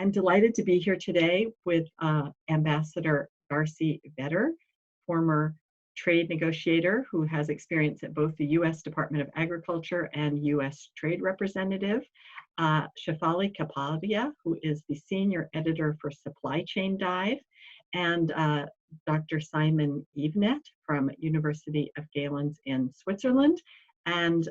I'm delighted to be here today with Ambassador Darcy Vetter, former trade negotiator who has experience at both the U.S. Department of Agriculture and U.S. Trade Representative, Shefali Kapadia, who is the senior editor for Supply Chain Dive, and Dr. Simon Evenet from University of Galen in Switzerland, and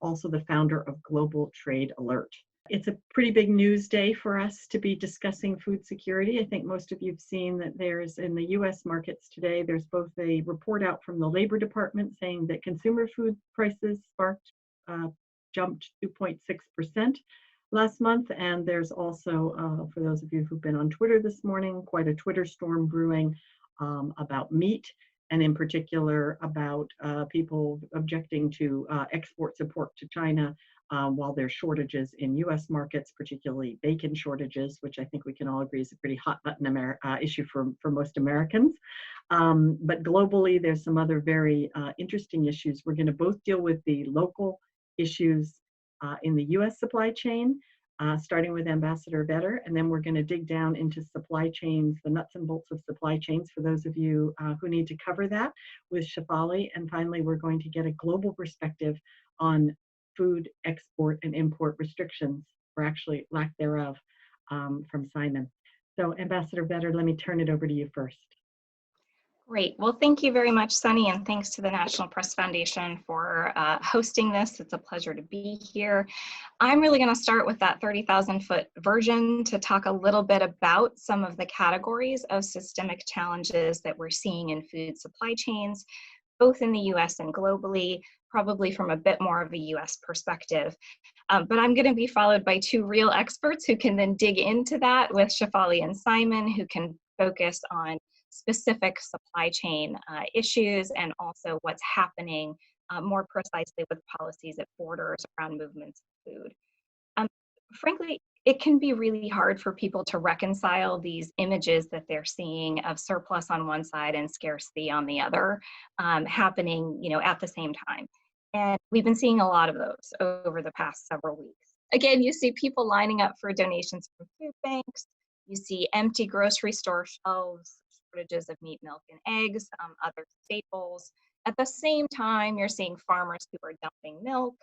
also the founder of Global Trade Alert. It's a pretty big news day for us to be discussing food security. I think most of you have seen that there's, in the US markets today, there's both a report out from the Labor Department saying that consumer food prices jumped 2.6% last month. And there's also, for those of you who've been on Twitter this morning, quite a Twitter storm brewing about meat, and in particular about people objecting to export support to China while there's shortages in US markets, particularly bacon shortages, which I think we can all agree is a pretty hot button issue for most Americans. But globally, there's some other very interesting issues. We're going to both deal with the local issues in the US supply chain, starting with Ambassador Vetter, and then we're going to dig down into supply chains, the nuts and bolts of supply chains for those of you who need to cover that with Shefali. And finally, we're going to get a global perspective on food export and import restrictions, or actually lack thereof, from Simon. So Ambassador Vetter, let me turn it over to you first. Great. Well, thank you very much, Sunny, and thanks to the National Press Foundation for hosting this. It's a pleasure to be here. I'm really going to start with that 30,000-foot version to talk a little bit about some of the categories of systemic challenges that we're seeing in food supply chains, both in the US and globally, probably from a bit more of a US perspective. But I'm going to be followed by two real experts who can then dig into that with Shefali and Simon, who can focus on specific supply chain issues and also what's happening more precisely with policies at borders around movements of food. Frankly, it can be really hard for people to reconcile these images that they're seeing of surplus on one side and scarcity on the other happening, at the same time. And we've been seeing a lot of those over the past several weeks. Again, you see people lining up for donations from food banks. You see empty grocery store shelves, shortages of meat, milk, and eggs, other staples. At the same time, you're seeing farmers who are dumping milk,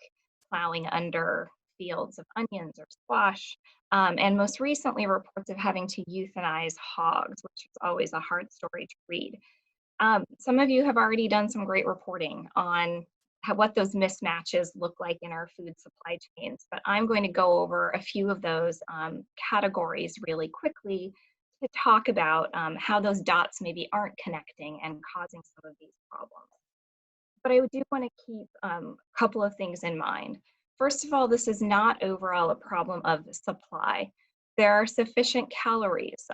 plowing under fields of onions or squash, and most recently reports of having to euthanize hogs, which is always a hard story to read. Some of you have already done some great reporting on what those mismatches look like in our food supply chains, but I'm going to go over a few of those categories really quickly to talk about how those dots maybe aren't connecting and causing some of these problems. But I do want to keep a couple of things in mind. First of all, this is not overall a problem of supply. There are sufficient calories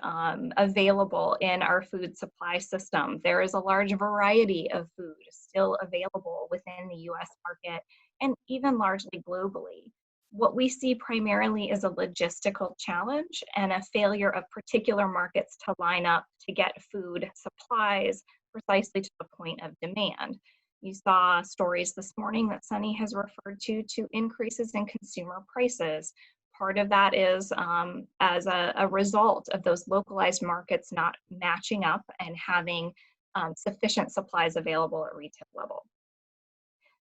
available in our food supply system. There is a large variety of food still available within the US market and even largely globally. What we see primarily is a logistical challenge and a failure of particular markets to line up to get food supplies precisely to the point of demand. You saw stories this morning that Sunny has referred to increases in consumer prices. Part of that is as a result of those localized markets not matching up and having sufficient supplies available at retail level.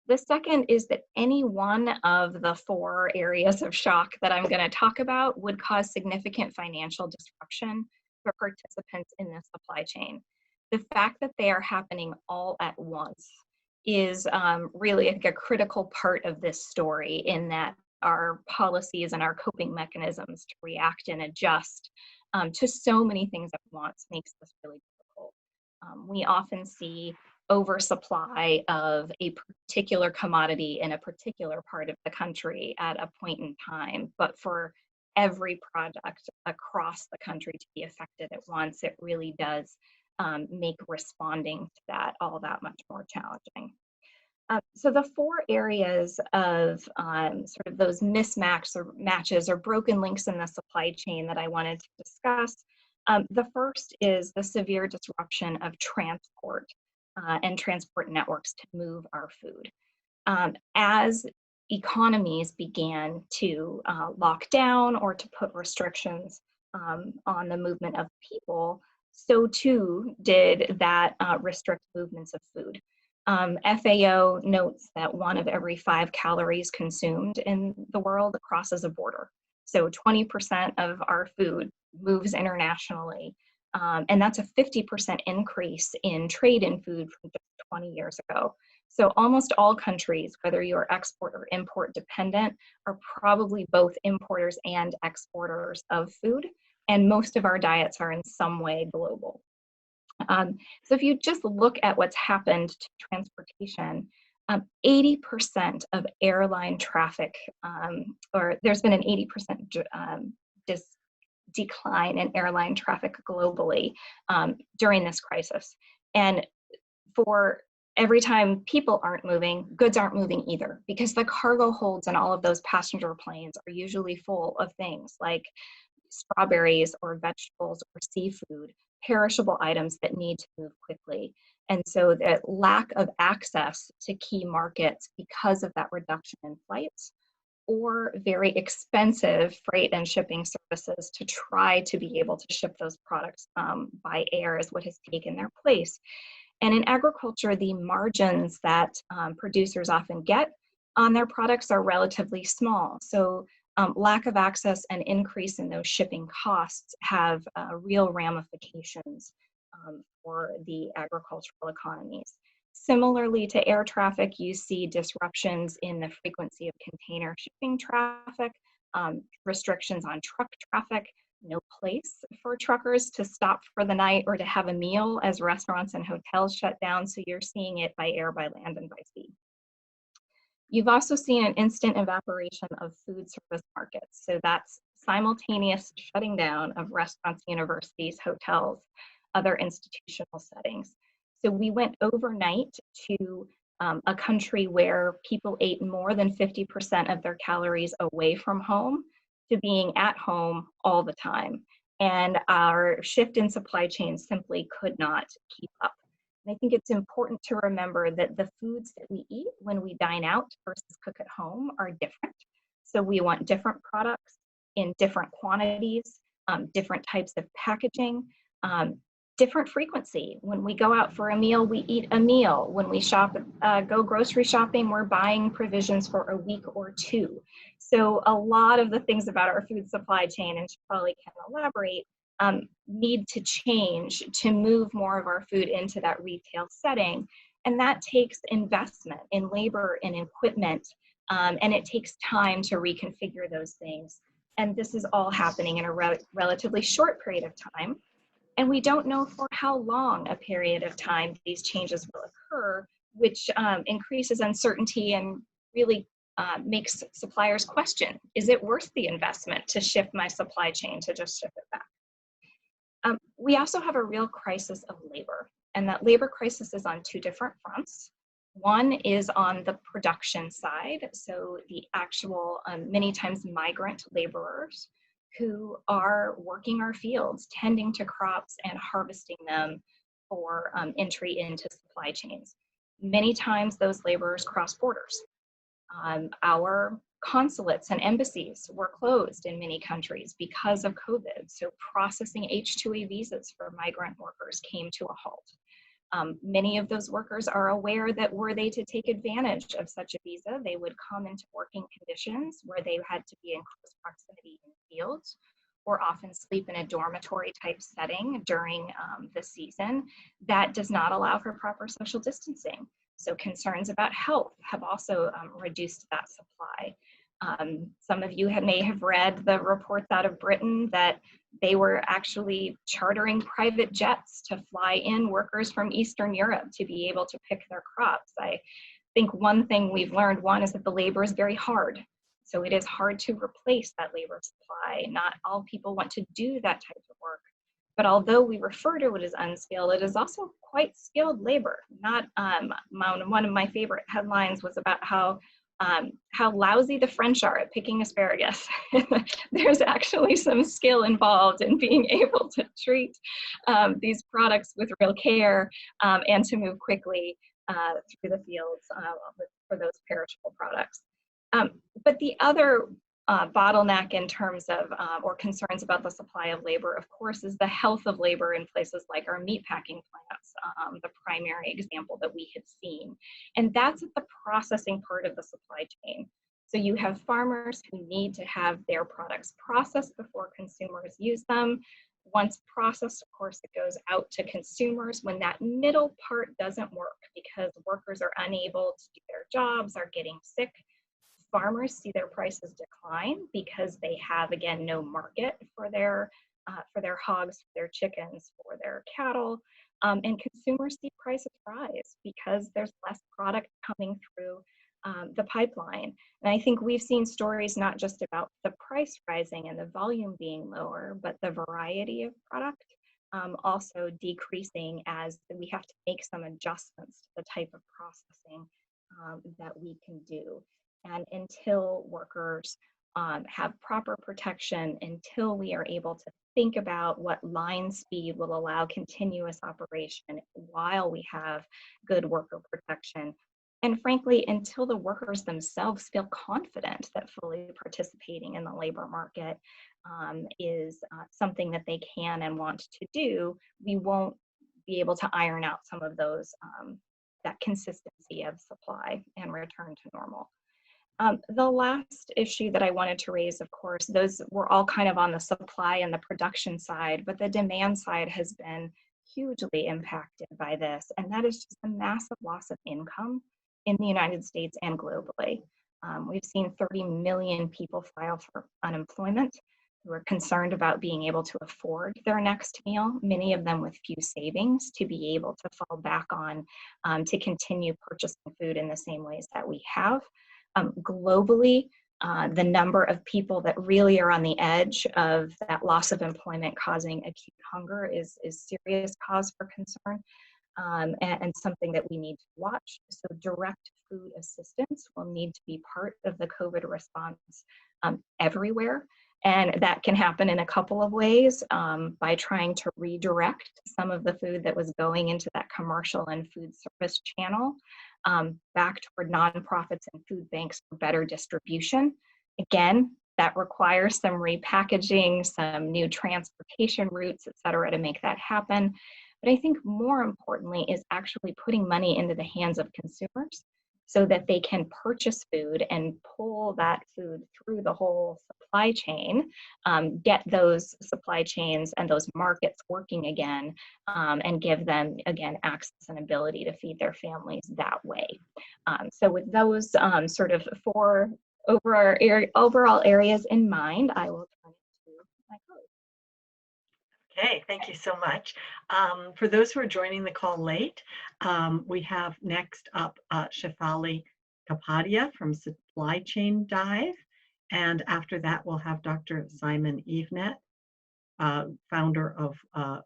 The second is that any one of the four areas of shock that I'm going to talk about would cause significant financial disruption for participants in the supply chain. The fact that they are happening all at once is really, I think, a critical part of this story, in that our policies and our coping mechanisms to react and adjust to so many things at once makes this really difficult. We often see oversupply of a particular commodity in a particular part of the country at a point in time, but for every product across the country to be affected at once, it really does make responding to that all that much more challenging. So the four areas of sort of those mismatches or broken links in the supply chain that I wanted to discuss. The first is the severe disruption of transport and transport networks to move our food. As economies began to lock down or to put restrictions on the movement of people, so too did that restrict movements of food. FAO notes that 1 of every 5 calories consumed in the world crosses a border. So 20% of our food moves internationally. And that's a 50% increase in trade in food from just 20 years ago. So almost all countries, whether you're export or import dependent, are probably both importers and exporters of food. And most of our diets are in some way global. So if you just look at what's happened to transportation, 80% of airline traffic, or there's been an 80% decline in airline traffic globally during this crisis. And for every time people aren't moving, goods aren't moving either, because the cargo holds in all of those passenger planes are usually full of things like strawberries or vegetables or seafood, perishable items that need to move quickly. And so the lack of access to key markets because of that reduction in flights, or very expensive freight and shipping services to try to be able to ship those products by air, is what has taken their place. And in agriculture, the margins that producers often get on their products are relatively small. So lack of access and increase in those shipping costs have real ramifications for the agricultural economies. Similarly to air traffic, you see disruptions in the frequency of container shipping traffic, restrictions on truck traffic, no place for truckers to stop for the night or to have a meal as restaurants and hotels shut down. So you're seeing it by air, by land, and by sea. You've also seen an instant evaporation of food service markets. So that's simultaneous shutting down of restaurants, universities, hotels, other institutional settings. So we went overnight to a country where people ate more than 50% of their calories away from home to being at home all the time. And our shift in supply chain simply could not keep up. And I think it's important to remember that the foods that we eat when we dine out versus cook at home are different. So we want different products in different quantities, different types of packaging, different frequency. When we go out for a meal, we eat a meal. When we shop, go grocery shopping, we're buying provisions for a week or two. So a lot of the things about our food supply chain, and Shefali can elaborate, need to change to move more of our food into that retail setting. And that takes investment in labor and equipment, and it takes time to reconfigure those things. And this is all happening in a relatively short period of time. And we don't know for how long a period of time these changes will occur, which increases uncertainty and really makes suppliers question, is it worth the investment to shift my supply chain to just ship it back? We also have a real crisis of labor, and that labor crisis is on 2 different fronts. One is on the production side, so the actual, many times migrant laborers who are working our fields, tending to crops and harvesting them for entry into supply chains. Many times those laborers cross borders. Our consulates and embassies were closed in many countries because of COVID. So processing H-2A visas for migrant workers came to a halt. Many of those workers are aware that were they to take advantage of such a visa, they would come into working conditions where they had to be in close proximity in fields, or often sleep in a dormitory type setting during the season that does not allow for proper social distancing. So concerns about health have also reduced that supply. Some of you may have read the reports out of Britain that they were actually chartering private jets to fly in workers from Eastern Europe to be able to pick their crops. I think one thing we've learned, one, is that the labor is very hard. So it is hard to replace that labor supply. Not all people want to do that type of work. But although we refer to it as unskilled, it is also quite skilled labor. Not one of my favorite headlines was about how lousy the French are at picking asparagus. There's actually some skill involved in being able to treat these products with real care and to move quickly through the fields for those perishable products. But the other bottleneck in terms of, or concerns about the supply of labor, of course, is the health of labor in places like our meatpacking plants, the primary example that we have seen. And that's at the processing part of the supply chain. So you have farmers who need to have their products processed before consumers use them. Once processed, of course, it goes out to consumers. When that middle part doesn't work because workers are unable to do their jobs, are getting sick, farmers see their prices decline because they have, again, no market for their hogs, for their chickens, for their cattle, and consumers see prices rise because there's less product coming through the pipeline. And I think we've seen stories not just about the price rising and the volume being lower, but the variety of product also decreasing as we have to make some adjustments to the type of processing that we can do. And until workers have proper protection, until we are able to think about what line speed will allow continuous operation while we have good worker protection, and frankly, until the workers themselves feel confident that fully participating in the labor market is something that they can and want to do, we won't be able to iron out some of those, that consistency of supply and return to normal. The last issue that I wanted to raise, of course, those were all kind of on the supply and the production side, but the demand side has been hugely impacted by this, and that is just a massive loss of income in the United States and globally. We've seen 30 million people file for unemployment who are concerned about being able to afford their next meal, many of them with few savings to be able to fall back on to continue purchasing food in the same ways that we have. Globally, the number of people that really are on the edge of that loss of employment causing acute hunger is serious cause for concern, and something that we need to watch. So direct food assistance will need to be part of the COVID response everywhere. And that can happen in a couple of ways, by trying to redirect some of the food that was going into that commercial and food service channel back toward nonprofits and food banks for better distribution. Again, that requires some repackaging, some new transportation routes, et cetera, to make that happen. But I think more importantly is actually putting money into the hands of consumers so that they can purchase food and pull that food through the whole supply chain, get those supply chains and those markets working again, and give them, again, access and ability to feed their families that way. So with those sort of four overall areas in mind, I will turn it to my colleague. Okay, thank you so much. For those who are joining the call late, we have next up Shefali Kapadia from Supply Chain Dive. And after that, we'll have Dr. Simon Evenet, founder of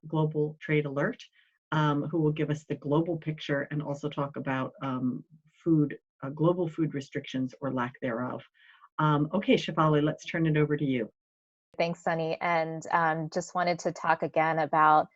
Global Trade Alert, who will give us the global picture and also talk about global food restrictions or lack thereof. Okay, Shefali, let's turn it over to you. Thanks, Sunny. And just wanted to talk again about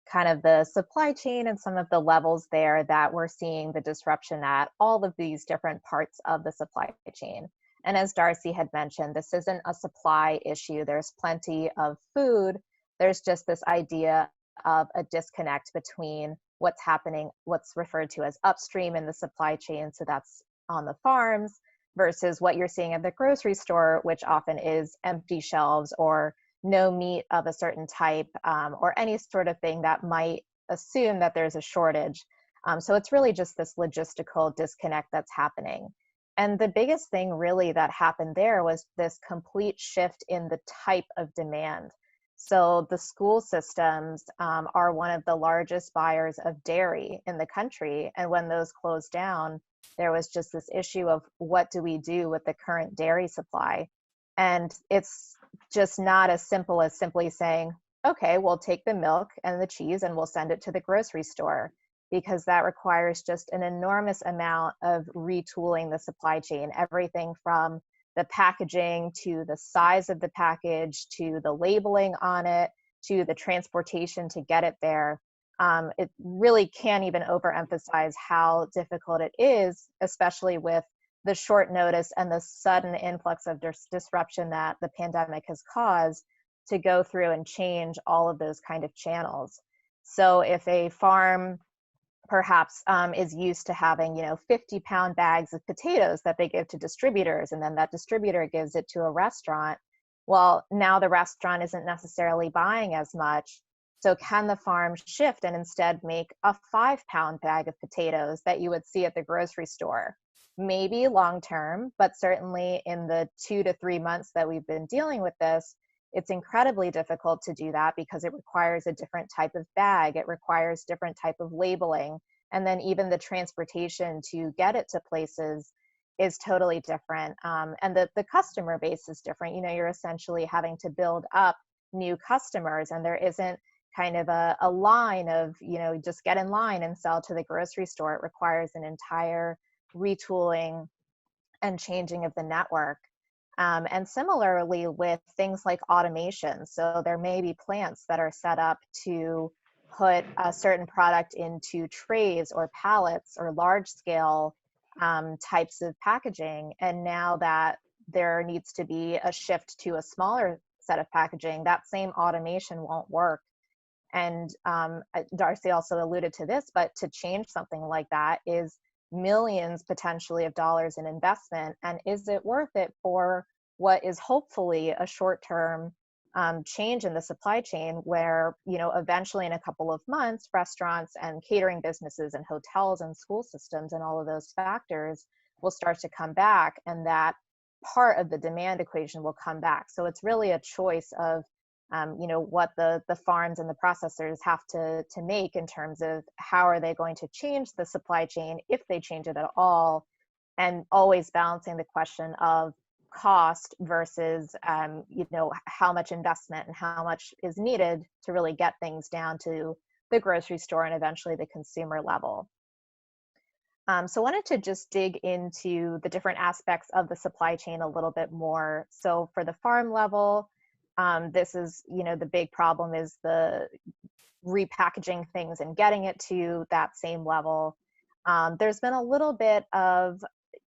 kind of the supply chain and some of the levels there that we're seeing the disruption at all of these different parts of the supply chain. And as Darcy had mentioned, this isn't a supply issue. There's plenty of food. There's just this idea of a disconnect between what's happening, what's referred to as upstream in the supply chain. So that's on the farms, versus what you're seeing at the grocery store, which often is empty shelves or no meat of a certain type, or any sort of thing that might assume that there's a shortage. So it's really just this logistical disconnect that's happening. And the biggest thing really that happened there was this complete shift in the type of demand. So the school systems are one of the largest buyers of dairy in the country. And when those closed down, there was just this issue of what do we do with the current dairy supply? And it's just not as simple as simply saying, okay, we'll take the milk and the cheese and we'll send it to the grocery store, because that requires just an enormous amount of retooling the supply chain, everything from the packaging to the size of the package, to the labeling on it, to the transportation to get it there. It really can't even overemphasize how difficult it is, especially with the short notice and the sudden influx of disruption that the pandemic has caused to go through and change all of those kind of channels. So if a farm perhaps is used to having, 50-pound bags of potatoes that they give to distributors, and then that distributor gives it to a restaurant, well, now the restaurant isn't necessarily buying as much. So can the farm shift and instead make a 5-pound bag of potatoes that you would see at the grocery store? Maybe long term, but certainly in the 2 to 3 months that we've been dealing with this, it's incredibly difficult to do that because it requires a different type of bag. It requires different type of labeling. And then even the transportation to get it to places is totally different. And the customer base is different. You're essentially having to build up new customers, and there isn't kind of a line of, just get in line and sell to the grocery store. It requires an entire retooling and changing of the network. And similarly with things like automation. So there may be plants that are set up to put a certain product into trays or pallets or large scale types of packaging. And now that there needs to be a shift to a smaller set of packaging, that same automation won't work. And Darcy also alluded to this, but to change something like that is millions potentially of dollars in investment. And is it worth it for what is hopefully a short-term change in the supply chain where, eventually in a couple of months, restaurants and catering businesses and hotels and school systems and all of those factors will start to come back, and that part of the demand equation will come back. So it's really a choice of what the farms and the processors have to make in terms of how are they going to change the supply chain, if they change it at all, and always balancing the question of cost versus how much investment and how much is needed to really get things down to the grocery store and eventually the consumer level. So I wanted to just dig into the different aspects of the supply chain a little bit more. So for the farm level, this is, the big problem is the repackaging things and getting it to that same level. There's been a little bit of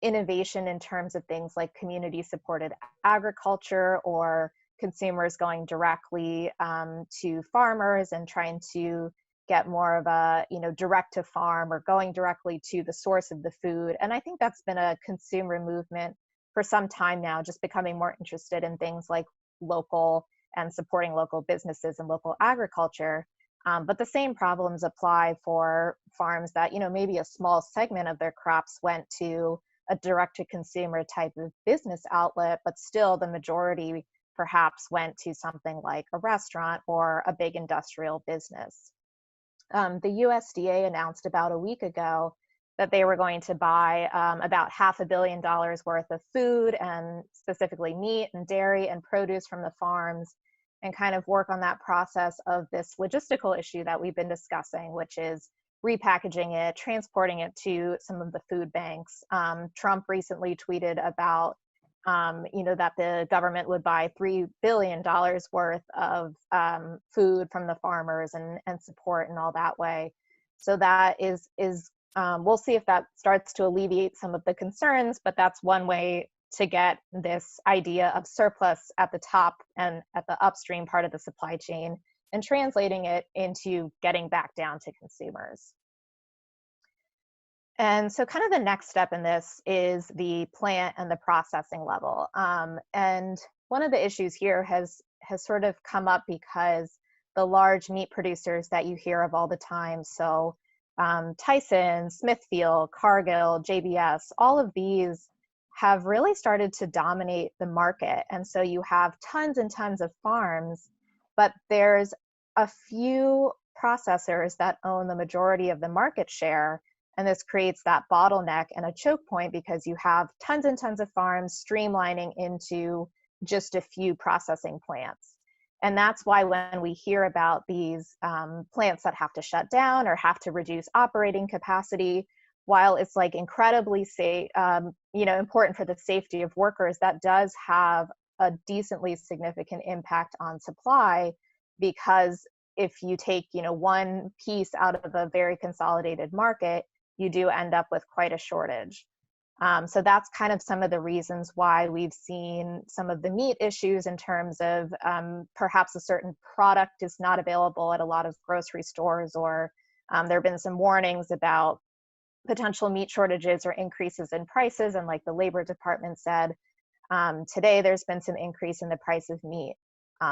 innovation in terms of things like community supported agriculture or consumers going directly to farmers and trying to get more of a, direct to farm or going directly to the source of the food. And I think that's been a consumer movement for some time now, just becoming more interested in things like local and supporting local businesses and local agriculture. But the same problems apply for farms that, maybe a small segment of their crops went to a direct-to-consumer type of business outlet, but still the majority perhaps went to something like a restaurant or a big industrial business. The USDA announced about a week ago that they were going to buy about $500 million worth of food, and specifically meat and dairy and produce from the farms, and kind of work on that process of this logistical issue that we've been discussing, which is repackaging it, transporting it to some of the food banks. Trump recently tweeted about, that the government would buy $3 billion worth of food from the farmers and support in all that way. So that is we'll see if that starts to alleviate some of the concerns, but that's one way to get this idea of surplus at the top and at the upstream part of the supply chain and translating it into getting back down to consumers. And so kind of the next step in this is the plant and the processing level. And one of the issues here has sort of come up because the large meat producers that you hear of all the time, so Tyson, Smithfield, Cargill, JBS, all of these have really started to dominate the market. And so you have tons and tons of farms, but there's a few processors that own the majority of the market share. And this creates that bottleneck and a choke point because you have tons and tons of farms streamlining into just a few processing plants. And that's why when we hear about these plants that have to shut down or have to reduce operating capacity, while it's like incredibly important for the safety of workers, that does have a decently significant impact on supply, because if you take one piece out of a very consolidated market, you do end up with quite a shortage. So that's kind of some of the reasons why we've seen some of the meat issues in terms of perhaps a certain product is not available at a lot of grocery stores, or there have been some warnings about potential meat shortages or increases in prices. And like the Labor Department said, today there's been some increase in the price of meat.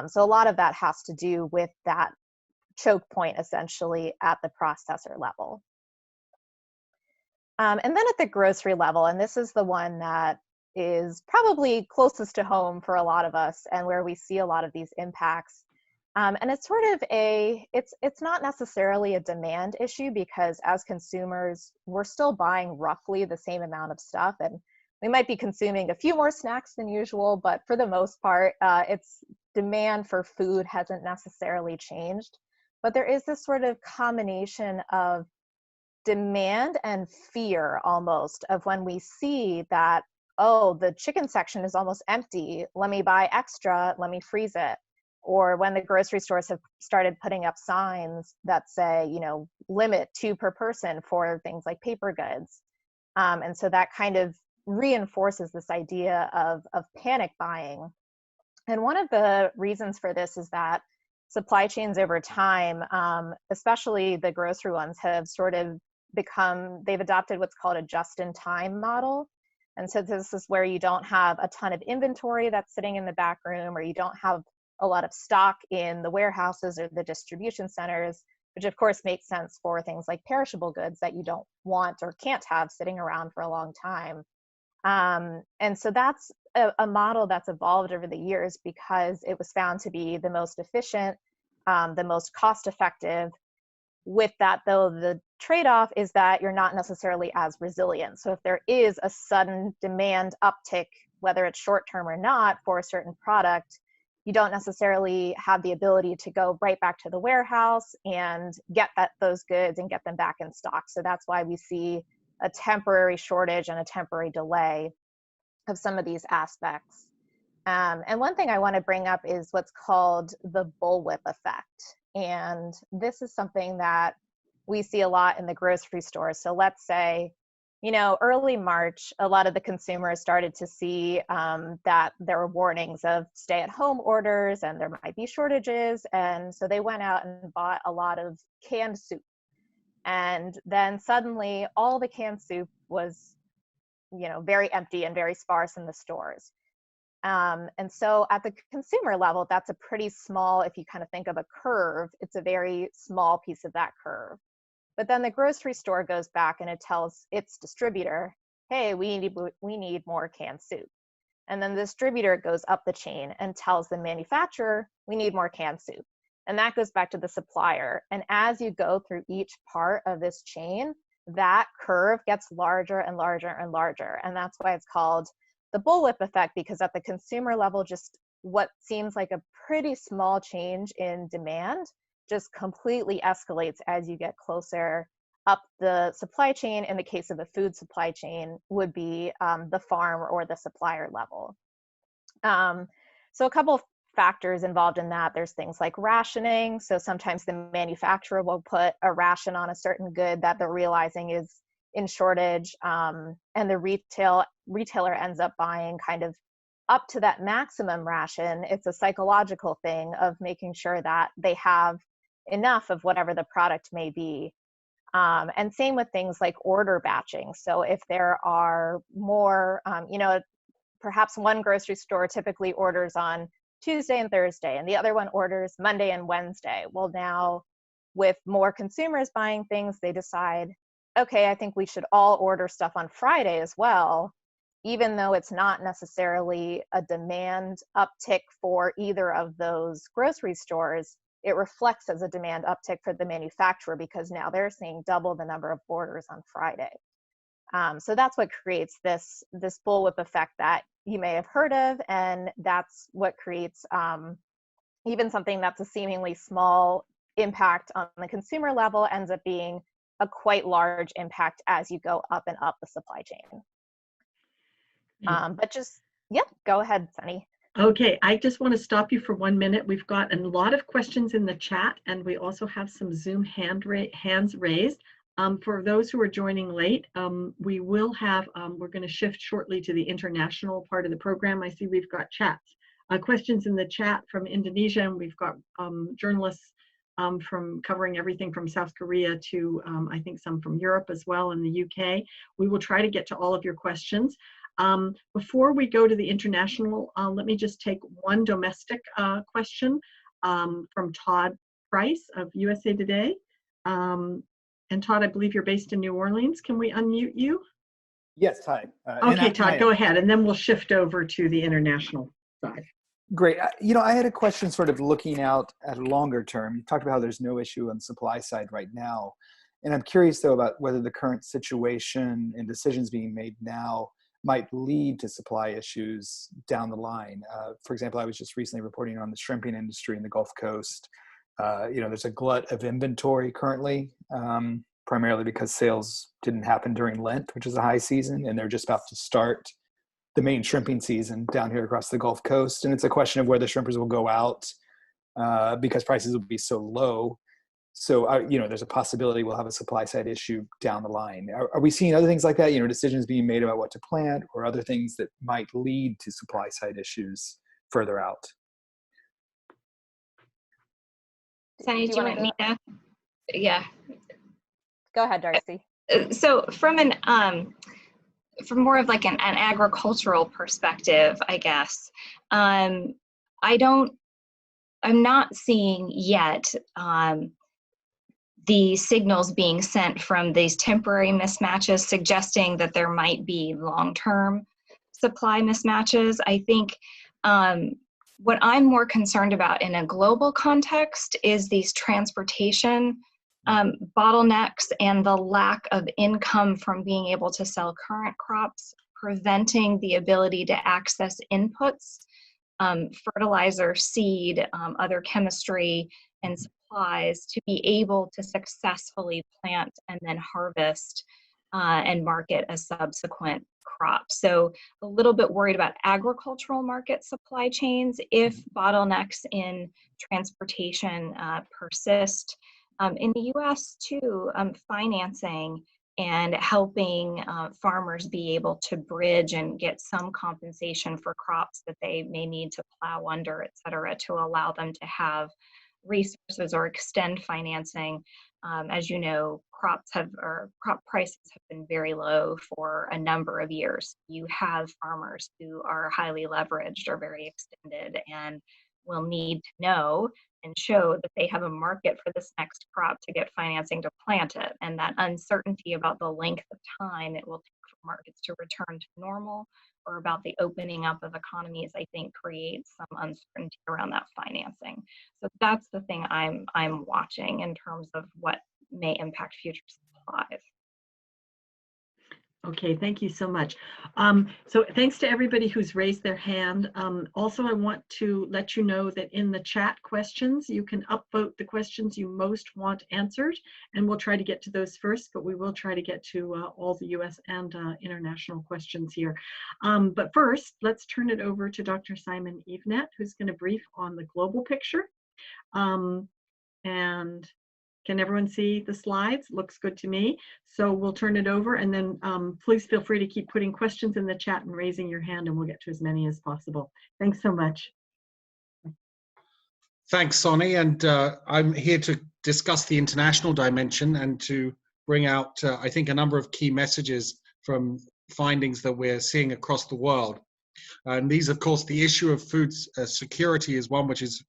So a lot of that has to do with that choke point essentially at the processor level. And then at the grocery level, and this is the one that is probably closest to home for a lot of us and where we see a lot of these impacts. And it's sort of it's not necessarily a demand issue, because as consumers, we're still buying roughly the same amount of stuff, and we might be consuming a few more snacks than usual, but for the most part, it's demand for food hasn't necessarily changed. But there is this sort of combination of demand and fear almost of when we see that, oh, the chicken section is almost empty, let me buy extra, let me freeze it. Or when the grocery stores have started putting up signs that say, you know, limit 2 per person for things like paper goods. And so that kind of reinforces this idea of panic buying. And one of the reasons for this is that supply chains over time, especially the grocery ones, have sort of they've adopted what's called a just-in-time model. And so this is where you don't have a ton of inventory that's sitting in the back room, or you don't have a lot of stock in the warehouses or the distribution centers, which of course makes sense for things like perishable goods that you don't want or can't have sitting around for a long time. And so that's a model that's evolved over the years because it was found to be the most efficient, the most cost-effective. With that, though, the trade-off is that you're not necessarily as resilient. So if there is a sudden demand uptick, whether it's short-term or not, for a certain product, you don't necessarily have the ability to go right back to the warehouse and get those goods and get them back in stock. So that's why we see a temporary shortage and a temporary delay of some of these aspects. And one thing I want to bring up is what's called the bullwhip effect. And this is something that we see a lot in the grocery stores. So let's say, you know, early March, a lot of the consumers started to see that there were warnings of stay-at-home orders and there might be shortages. And so they went out and bought a lot of canned soup. And then suddenly all the canned soup was, you know, very empty and very sparse in the stores. And so at the consumer level, that's a pretty small, if you kind of think of a curve, it's a very small piece of that curve. But then the grocery store goes back and it tells its distributor, hey, we need more canned soup. And then the distributor goes up the chain and tells the manufacturer, we need more canned soup. And that goes back to the supplier. And as you go through each part of this chain, that curve gets larger and larger and larger. And that's why it's called the bullwhip effect, because at the consumer level, just what seems like a pretty small change in demand just completely escalates as you get closer up the supply chain. In the case of the food supply chain, would be the farm or the supplier level. So a couple of factors involved in that. There's things like rationing. So sometimes the manufacturer will put a ration on a certain good that they're realizing is in shortage, and the retailer ends up buying kind of up to that maximum ration. It's a psychological thing of making sure that they have enough of whatever the product may be. And same with things like order batching. So if there are more, you know, perhaps one grocery store typically orders on Tuesday and Thursday, and the other one orders Monday and Wednesday. Well, now with more consumers buying things, they decide, okay, I think we should all order stuff on Friday as well, even though it's not necessarily a demand uptick for either of those grocery stores. It reflects as a demand uptick for the manufacturer because now they're seeing double the number of orders on Friday. So that's what creates this bullwhip effect that you may have heard of, and that's what creates even something that's a seemingly small impact on the consumer level ends up being a quite large impact as you go up and up the supply chain. But just, yeah, go ahead, Sunny. Okay, I just want to stop you for 1 minute. We've got a lot of questions in the chat, and we also have some Zoom hands raised. For those who are joining late, we will have, we're going to shift shortly to the international part of the program. I see we've got chats, questions in the chat from Indonesia, and we've got journalists from covering everything from South Korea to I think some from Europe as well, and the UK. We will try to get to all of your questions. Before we go to the international, let me just take one domestic question from Todd Price of USA Today. And Todd, I believe you're based in New Orleans. Can we unmute you? Yes, hi. Okay, Todd, go ahead, and then we'll shift over to the international side. Great. You know, I had a question sort of looking out at a longer term. You talked about how there's no issue on the supply side right now. And I'm curious, though, about whether the current situation and decisions being made now might lead to supply issues down the line. For example, I was just recently reporting on the shrimping industry in the Gulf Coast. You know, there's a glut of inventory currently, primarily because sales didn't happen during Lent, which is a high season, and they're just about to start the main shrimping season down here across the Gulf Coast. And it's a question of where the shrimpers will go out because prices will be so low. So, you know, there's a possibility we'll have a supply side issue down the line. Are we seeing other things like that, you know, decisions being made about what to plant or other things that might lead to supply side issues further out? Sunny, do you want me to? Yeah. Go ahead, Darcy. So from from more of like an agricultural perspective, I guess, I'm not seeing yet the signals being sent from these temporary mismatches suggesting that there might be long-term supply mismatches. I think what I'm more concerned about in a global context is these transportation bottlenecks and the lack of income from being able to sell current crops, preventing the ability to access inputs, fertilizer, seed, other chemistry, and supplies to be able to successfully plant and then harvest and market a subsequent crop. So a little bit worried about agricultural market supply chains if bottlenecks in transportation persist. In the US too, financing and helping farmers be able to bridge and get some compensation for crops that they may need to plow under, et cetera, to allow them to have resources or extend financing. As you know, crop prices have been very low for a number of years. You have farmers who are highly leveraged or very extended and will need to know and show that they have a market for this next crop to get financing to plant it. And that uncertainty about the length of time it will take for markets to return to normal or about the opening up of economies, I think creates some uncertainty around that financing. So that's the thing I'm watching in terms of what may impact future supplies. Okay, thank you so much. So thanks to everybody who's raised their hand. Also, I want to let you know that in the chat questions, you can upvote the questions you most want answered, and we'll try to get to those first, but we will try to get to all the US and international questions here. But first, let's turn it over to Dr. Simon Evenet, who's going to brief on the global picture. And can everyone see the slides? Looks good to me. So we'll turn it over, and then please feel free to keep putting questions in the chat and raising your hand, and we'll get to as many as possible. Thanks so much. Thanks, Sonny. And I'm here to discuss the international dimension and to bring out, I think, a number of key messages from findings that we're seeing across the world. And these, of course, the issue of food security is one which is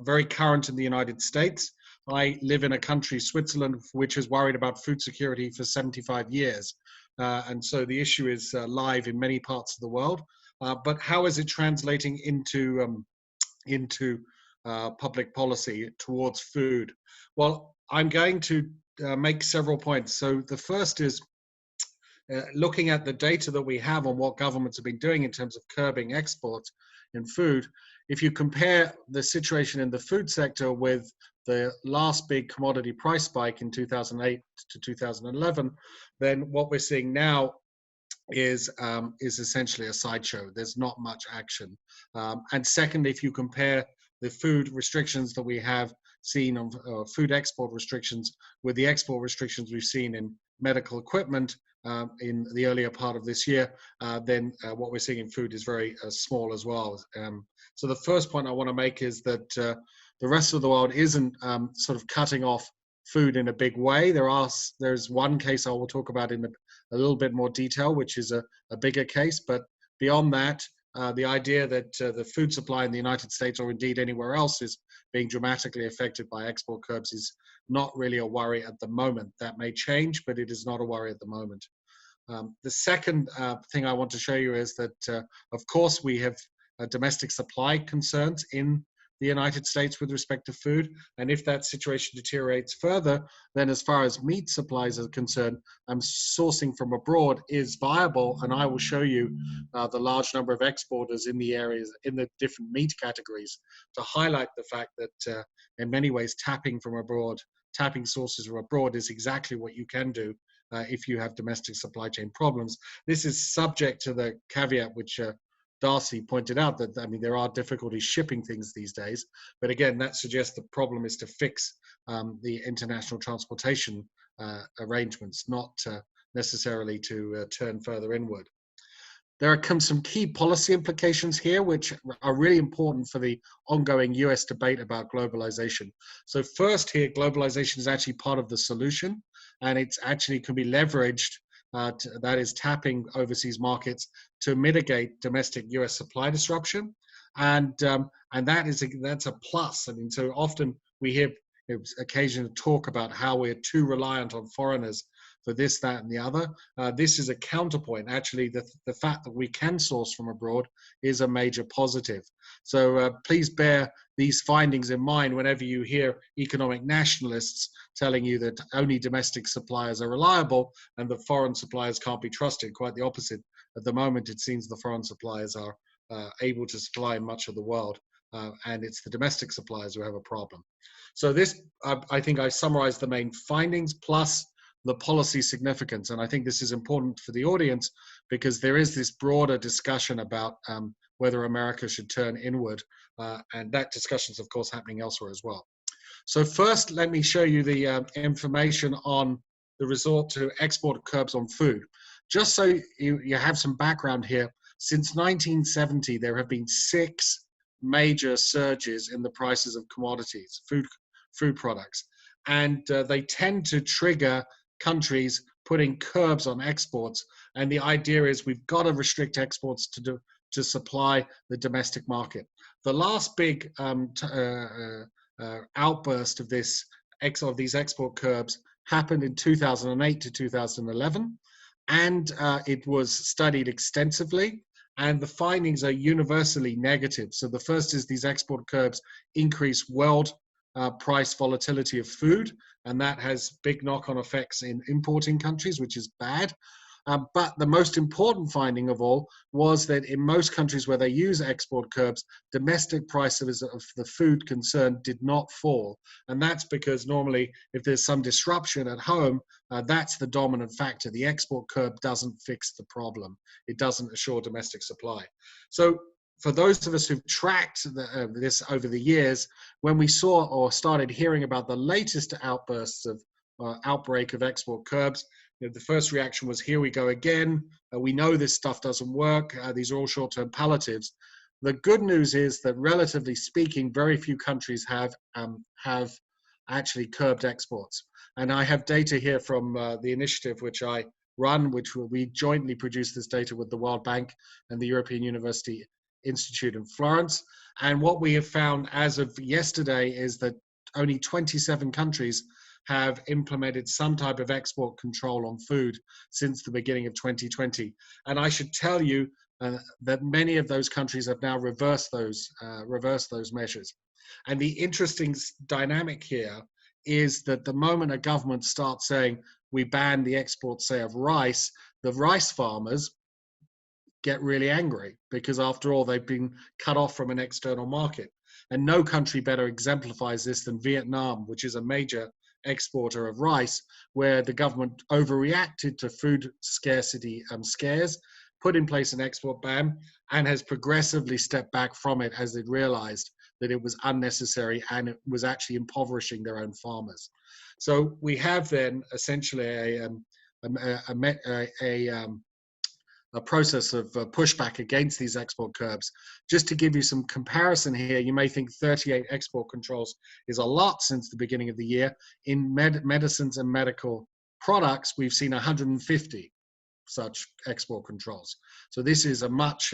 very current in the United States. I live in a country, Switzerland, which has worried about food security for 75 years. And so the issue is live in many parts of the world. But how is it translating into public policy towards food? Well, I'm going to make several points. So the first is looking at the data that we have on what governments have been doing in terms of curbing exports in food. If you compare the situation in the food sector with the last big commodity price spike in 2008 to 2011, then what we're seeing now is essentially a sideshow. There's not much action. And secondly, if you compare the food restrictions that we have seen on food export restrictions with the export restrictions we've seen in medical equipment in the earlier part of this year, then what we're seeing in food is very small as well. So the first point I want to make is that the rest of the world isn't sort of cutting off food in a big way. There's one case I will talk about in a little bit more detail, which is a bigger case. But beyond that, the idea that the food supply in the United States or indeed anywhere else is being dramatically affected by export curbs is not really a worry at the moment. That may change, but it is not a worry at the moment. The second thing I want to show you is that, of course, we have domestic supply concerns in the United States with respect to food. And if that situation deteriorates further, then as far as meat supplies are concerned, sourcing from abroad is viable. And I will show you the large number of exporters in the areas, in the different meat categories, to highlight the fact that in many ways, tapping sources from abroad is exactly what you can do if you have domestic supply chain problems. This is subject to the caveat which Darcy pointed out, that there are difficulties shipping things these days, but again, that suggests the problem is to fix the international transportation arrangements, not necessarily to turn further inward. There are some key policy implications here, which are really important for the ongoing US debate about globalization. So first here, globalization is actually part of the solution, and it's actually can be leveraged, that is tapping overseas markets to mitigate domestic US supply disruption. And that's a plus. So often we hear occasional talk about how we're too reliant on foreigners for this, that, and the other. This is a counterpoint. Actually, the fact that we can source from abroad is a major positive. So please bear these findings in mind whenever you hear economic nationalists telling you that only domestic suppliers are reliable and that foreign suppliers can't be trusted. Quite the opposite. At the moment, it seems the foreign suppliers are able to supply much of the world, and it's the domestic suppliers who have a problem. So this, I think I summarized the main findings plus the policy significance. And I think this is important for the audience because there is this broader discussion about whether America should turn inward. And that discussion is, of course, happening elsewhere as well. So first, let me show you the information on the resort to export curbs on food. Just so you have some background here, since 1970, there have been 6 major surges in the prices of commodities, food products. And they tend to trigger countries putting curbs on exports. And the idea is we've got to restrict exports to supply the domestic market. The last big outburst of these export curbs happened in 2008 to 2011. And it was studied extensively. And the findings are universally negative. So the first is these export curbs increase world price volatility of food, and that has big knock-on effects in importing countries, which is bad. But the most important finding of all was that in most countries where they use export curbs, domestic prices of the food concerned did not fall. And that's because normally if there's some disruption at home, that's the dominant factor. The export curb doesn't fix the problem. It doesn't assure domestic supply. So for those of us who've tracked this over the years, when we saw or started hearing about the latest outbursts of outbreak of export curbs, the first reaction was, here we go again. We know this stuff doesn't work. These are all short-term palliatives. The good news is that, relatively speaking, very few countries have actually curbed exports. And I have data here from the initiative which I run, which we jointly produce this data with the World Bank and the European University Institute in Florence. And what we have found as of yesterday is that only 27 countries have implemented some type of export control on food since the beginning of 2020. And I should tell you that many of those countries have now reversed those measures. And the interesting dynamic here is that the moment a government starts saying, we ban the export, say, of rice, the rice farmers get really angry because, after all, they've been cut off from an external market. And no country better exemplifies this than Vietnam, which is a major exporter of rice, where the government overreacted to food scarcity scares, put in place an export ban, and has progressively stepped back from it as it realized that it was unnecessary and it was actually impoverishing their own farmers. So we have then essentially a process of pushback against these export curbs. Just to give you some comparison here, you may think 38 export controls is a lot since the beginning of the year. In medicines and medical products, we've seen 150 such export controls. So this is a much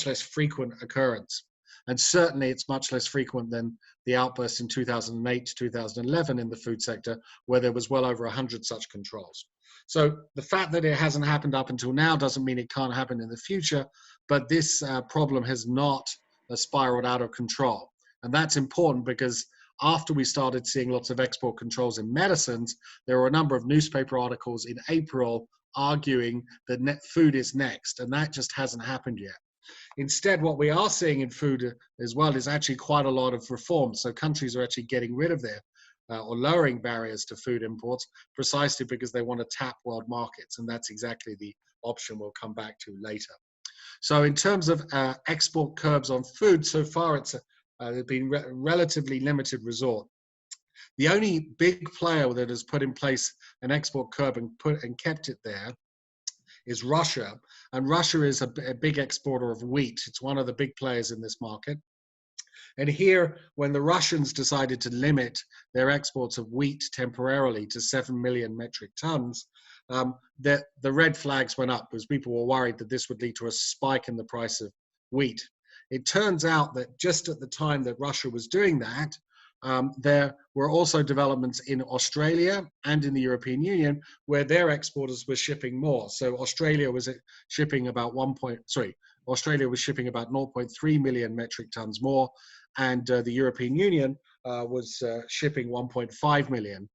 less frequent occurrence. And certainly it's much less frequent than the outburst in 2008 to 2011 in the food sector, where there was well over 100 such controls. So the fact that it hasn't happened up until now doesn't mean it can't happen in the future, but this problem has not spiraled out of control. And that's important because after we started seeing lots of export controls in medicines, there were a number of newspaper articles in April arguing that food is next, and that just hasn't happened yet. Instead, what we are seeing in food as well is actually quite a lot of reform. So countries are actually getting rid of their or lowering barriers to food imports precisely because they want to tap world markets. And that's exactly the option we'll come back to later. So in terms of export curbs on food, so far it's been relatively limited resort. The only big player that has put in place an export curb and kept it there is Russia. And Russia is a big exporter of wheat. It's one of the big players in this market. And here, when the Russians decided to limit their exports of wheat temporarily to 7 million metric tons, the red flags went up because people were worried that this would lead to a spike in the price of wheat. It turns out that just at the time that Russia was doing that, there were also developments in Australia and in the European Union where their exporters were shipping more. So Australia was shipping about 0.3 million metric tons more, and the European Union was shipping 1.5 million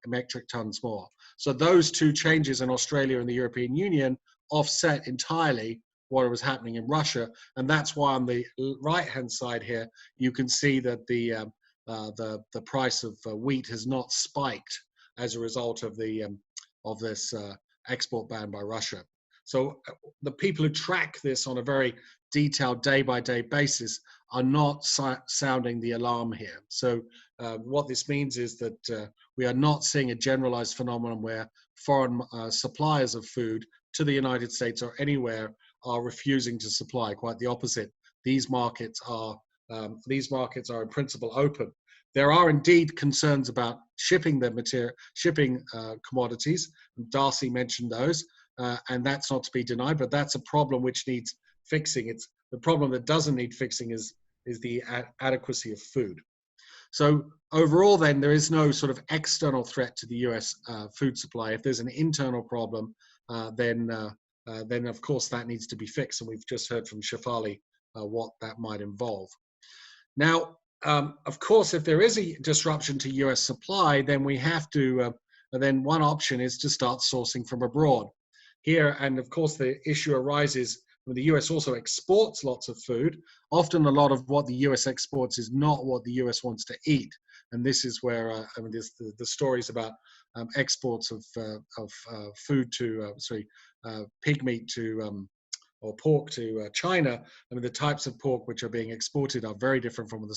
metric tons more. So those two changes in Australia and the European Union offset entirely what was happening in Russia, and that's why on the right-hand side here you can see that the price of wheat has not spiked as a result of this export ban by Russia. So the people who track this on a very detailed day-by-day basis are not sounding the alarm here. So what this means is that we are not seeing a generalized phenomenon where foreign suppliers of food to the United States or anywhere are refusing to supply. Quite the opposite. These markets are in principle open. There are indeed concerns about shipping commodities. Darcy mentioned those, and that's not to be denied, but that's a problem which needs fixing. It's the problem that doesn't need fixing is the adequacy of food. So overall then, there is no sort of external threat to the US food supply. If there's an internal problem, then of course that needs to be fixed. And we've just heard from Shefali what that might involve. Now, of course, if there is a disruption to US supply, then we have to, then one option is to start sourcing from abroad. Here, and of course the issue arises when the US also exports lots of food. Often a lot of what the US exports is not what the US wants to eat. And this is where, there's the stories about exports of food to, pig meat to, or pork to China. The types of pork which are being exported are very different from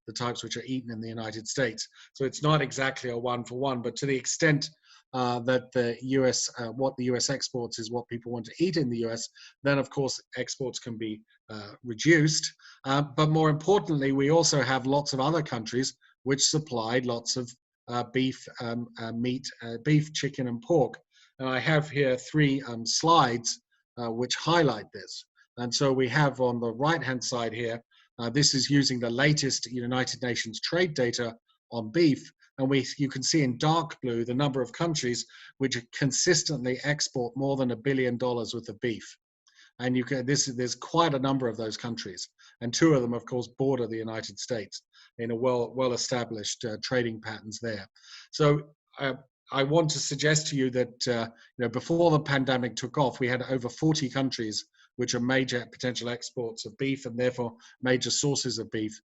the types which are eaten in the United States. So it's not exactly a one-for-one, but to the extent that the US, what the US exports is what people want to eat in the US, then of course exports can be reduced. But more importantly, we also have lots of other countries which supplied lots of beef, meat, beef, chicken, and pork. And I have here three slides which highlight this. And so we have on the right-hand side here, this is using the latest United Nations trade data on beef. And you can see in dark blue the number of countries which consistently export more than $1 billion worth of beef. And there's quite a number of those countries. And two of them, of course, border the United States in a well-established trading patterns there. So I want to suggest to you that before the pandemic took off, we had over 40 countries which are major potential exports of beef and therefore major sources of beef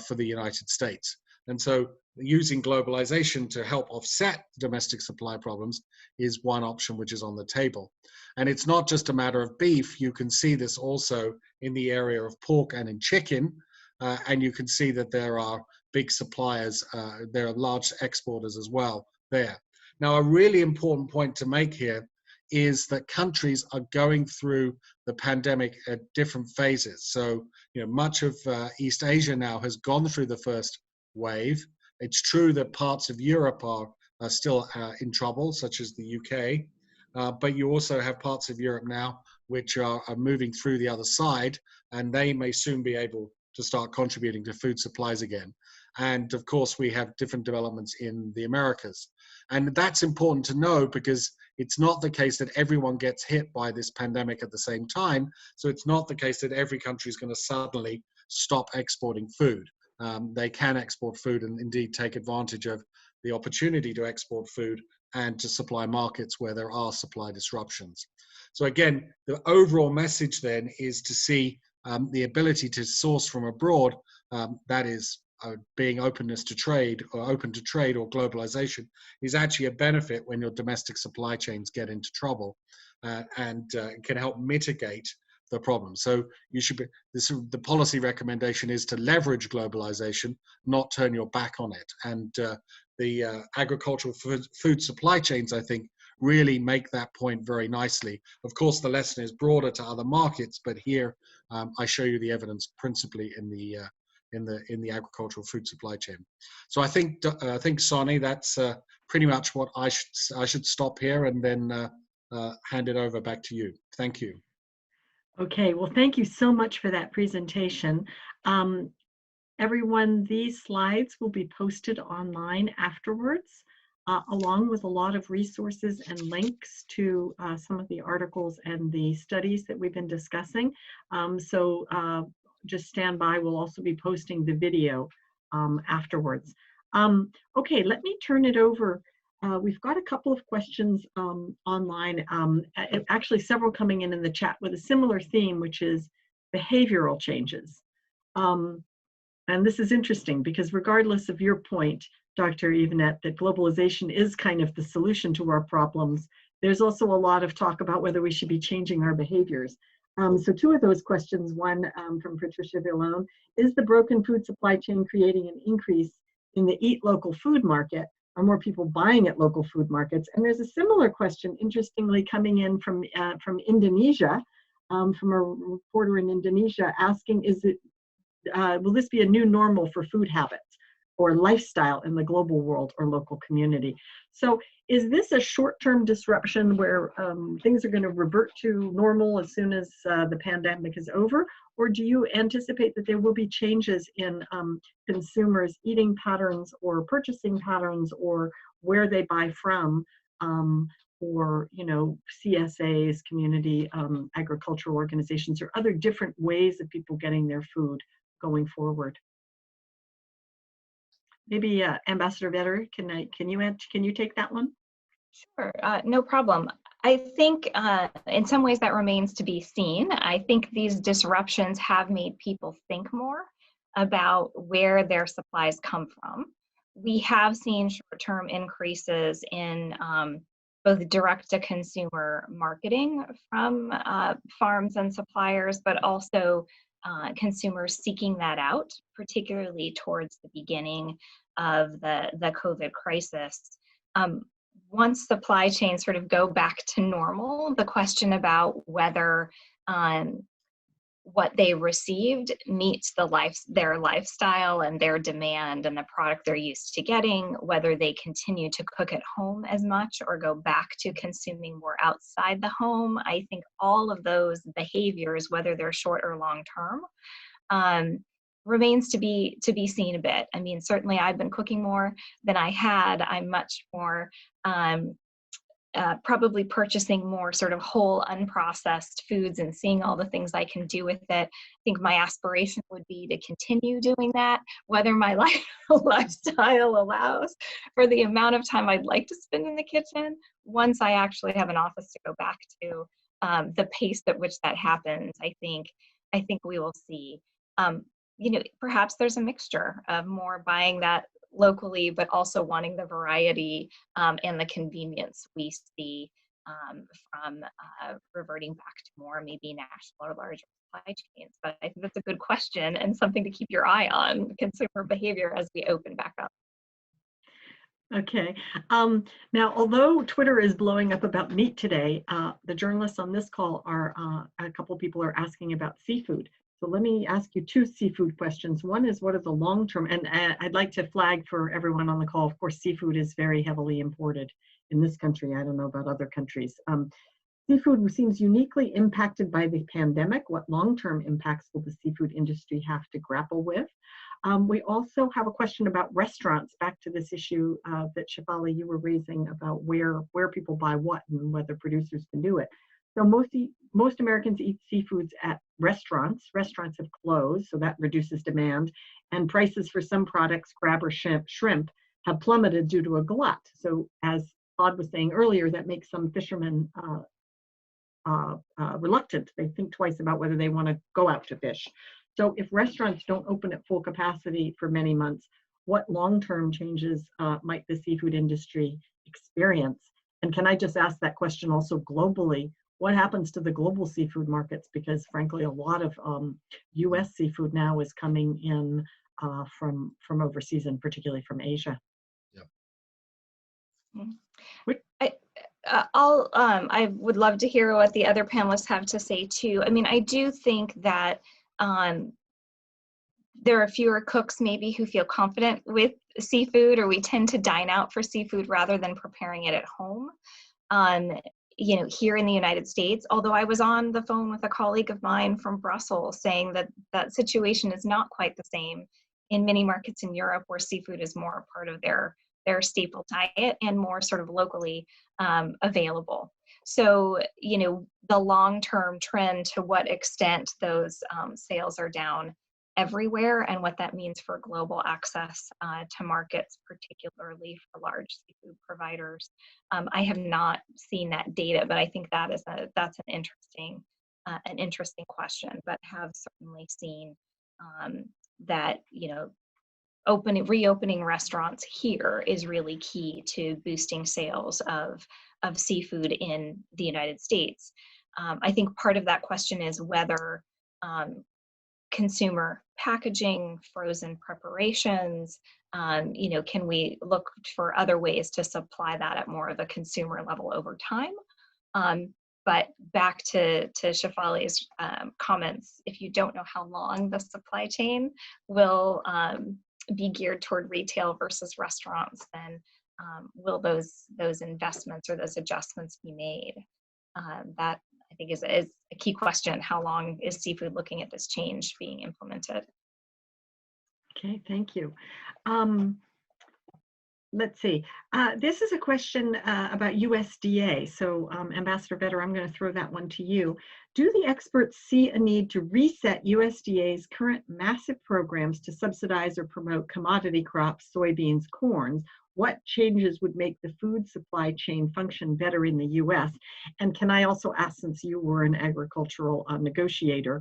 for the United States. And so using globalization to help offset domestic supply problems is one option which is on the table. And it's not just a matter of beef. You can see this also in the area of pork and in chicken. and you can see that there are big suppliers, there are large exporters as well there. Now, a really important point to make here is that countries are going through the pandemic at different phases. So, much of East Asia now has gone through the first wave. It's true that parts of Europe are still in trouble, such as the UK, but you also have parts of Europe now which are moving through the other side, and they may soon be able to start contributing to food supplies again. And of course, we have different developments in the Americas. And that's important to know, because it's not the case that everyone gets hit by this pandemic at the same time. So it's not the case that every country is going to suddenly stop exporting food. They can export food and indeed take advantage of the opportunity to export food and to supply markets where there are supply disruptions. So again, the overall message then is to see the ability to source from abroad, that is being openness to trade or open to trade or globalization, is actually a benefit when your domestic supply chains get into trouble, and can help mitigate the problem. So you should be, the policy recommendation is to leverage globalization, not turn your back on it. And the agricultural food supply chains, I think, really make that point very nicely. Of course, the lesson is broader to other markets, but here I show you the evidence principally in the agricultural food supply chain. So I think Sonny, that's pretty much what I should stop here and then hand it over back to you. Thank you. Okay, well, thank you so much for that presentation. Everyone, these slides will be posted online afterwards, along with a lot of resources and links to some of the articles and the studies that we've been discussing. So just stand by. We'll also be posting the video afterwards. Okay, let me turn it over. We've got a couple of questions online, actually several coming in the chat with a similar theme, which is behavioral changes. And this is interesting because regardless of your point, Dr. Yvonette, that globalization is kind of the solution to our problems, there's also a lot of talk about whether we should be changing our behaviors. So two of those questions, one from Patricia Villone, is the broken food supply chain creating an increase in the eat local food market? Are more people buying at local food markets? And there's a similar question, interestingly, coming in from Indonesia, from a reporter in Indonesia, asking, will this be a new normal for food habits or lifestyle in the global world or local community? So is this a short-term disruption where things are going to revert to normal as soon as the pandemic is over? Or do you anticipate that there will be changes in consumers' eating patterns or purchasing patterns or where they buy from, or CSAs, community agricultural organizations, or other different ways of people getting their food going forward? Maybe Ambassador Vetter, can you take that one? Sure, no problem. I think in some ways that remains to be seen. I think these disruptions have made people think more about where their supplies come from. We have seen short-term increases in both direct-to-consumer marketing from farms and suppliers, but also consumers seeking that out, particularly towards the beginning of the COVID crisis. Once supply chains sort of go back to normal, the question about whether what they received meets their lifestyle and their demand and the product they're used to getting, whether they continue to cook at home as much or go back to consuming more outside the home. I think all of those behaviors, whether they're short or long term, remains to be seen a bit. I mean, certainly I've been cooking more than I had. I'm much more probably purchasing more sort of whole unprocessed foods and seeing all the things I can do with it. I think my aspiration would be to continue doing that, whether my lifestyle allows, for the amount of time I'd like to spend in the kitchen. Once I actually have an office to go back to, the pace at which that happens, I think we will see. Perhaps there's a mixture of more buying that locally, but also wanting the variety and the convenience we see from reverting back to more maybe national or larger supply chains. But I think that's a good question and something to keep your eye on, consumer behavior as we open back up. Okay. Now, although Twitter is blowing up about meat today, the journalists on this call are, a couple people are asking about seafood. So let me ask you two seafood questions. One is, what are the long-term, and I'd like to flag for everyone on the call, of course, seafood is very heavily imported in this country. I don't know about other countries. Seafood seems uniquely impacted by the pandemic. What long-term impacts will the seafood industry have to grapple with? We also have a question about restaurants, back to this issue that Shefali, you were raising about where people buy what and whether producers can do it. So most Americans eat seafoods at restaurants. Restaurants have closed, so that reduces demand. And prices for some products, crab or shrimp, have plummeted due to a glut. So as Claude was saying earlier, that makes some fishermen reluctant. They think twice about whether they want to go out to fish. So if restaurants don't open at full capacity for many months, what long-term changes might the seafood industry experience? And can I just ask that question also globally? What happens to the global seafood markets? Because frankly, a lot of US seafood now is coming in from overseas, and particularly from Asia. I would love to hear what the other panelists have to say too. I mean, I do think that there are fewer cooks maybe who feel confident with seafood, or we tend to dine out for seafood rather than preparing it at home. You know, here in the United States, although I was on the phone with a colleague of mine from Brussels saying that that situation is not quite the same in many markets in Europe, where seafood is more a part of their staple diet and more sort of locally available. So, you know, the long-term trend, to what extent those sales are down everywhere, and what that means for global access to markets, particularly for large seafood providers. I have not seen that data, but I think that's an interesting question. But have certainly seen that, you know, reopening restaurants here is really key to boosting sales of seafood in the United States. I think part of that question is whether consumer packaging, frozen preparations, you know, can we look for other ways to supply that at more of a consumer level over time? But back to Shefali's comments, if you don't know how long the supply chain will be geared toward retail versus restaurants, then will those investments or those adjustments be made? That I think is a key question. How long is seafood looking at this change being implemented? Okay, thank you. Let's see. This is a question about USDA. So Ambassador Vetter, I'm going to throw that one to you. Do the experts see a need to reset USDA's current massive programs to subsidize or promote commodity crops, soybeans, corns? What changes would make the food supply chain function better in the US? And can I also ask, since you were an agricultural negotiator,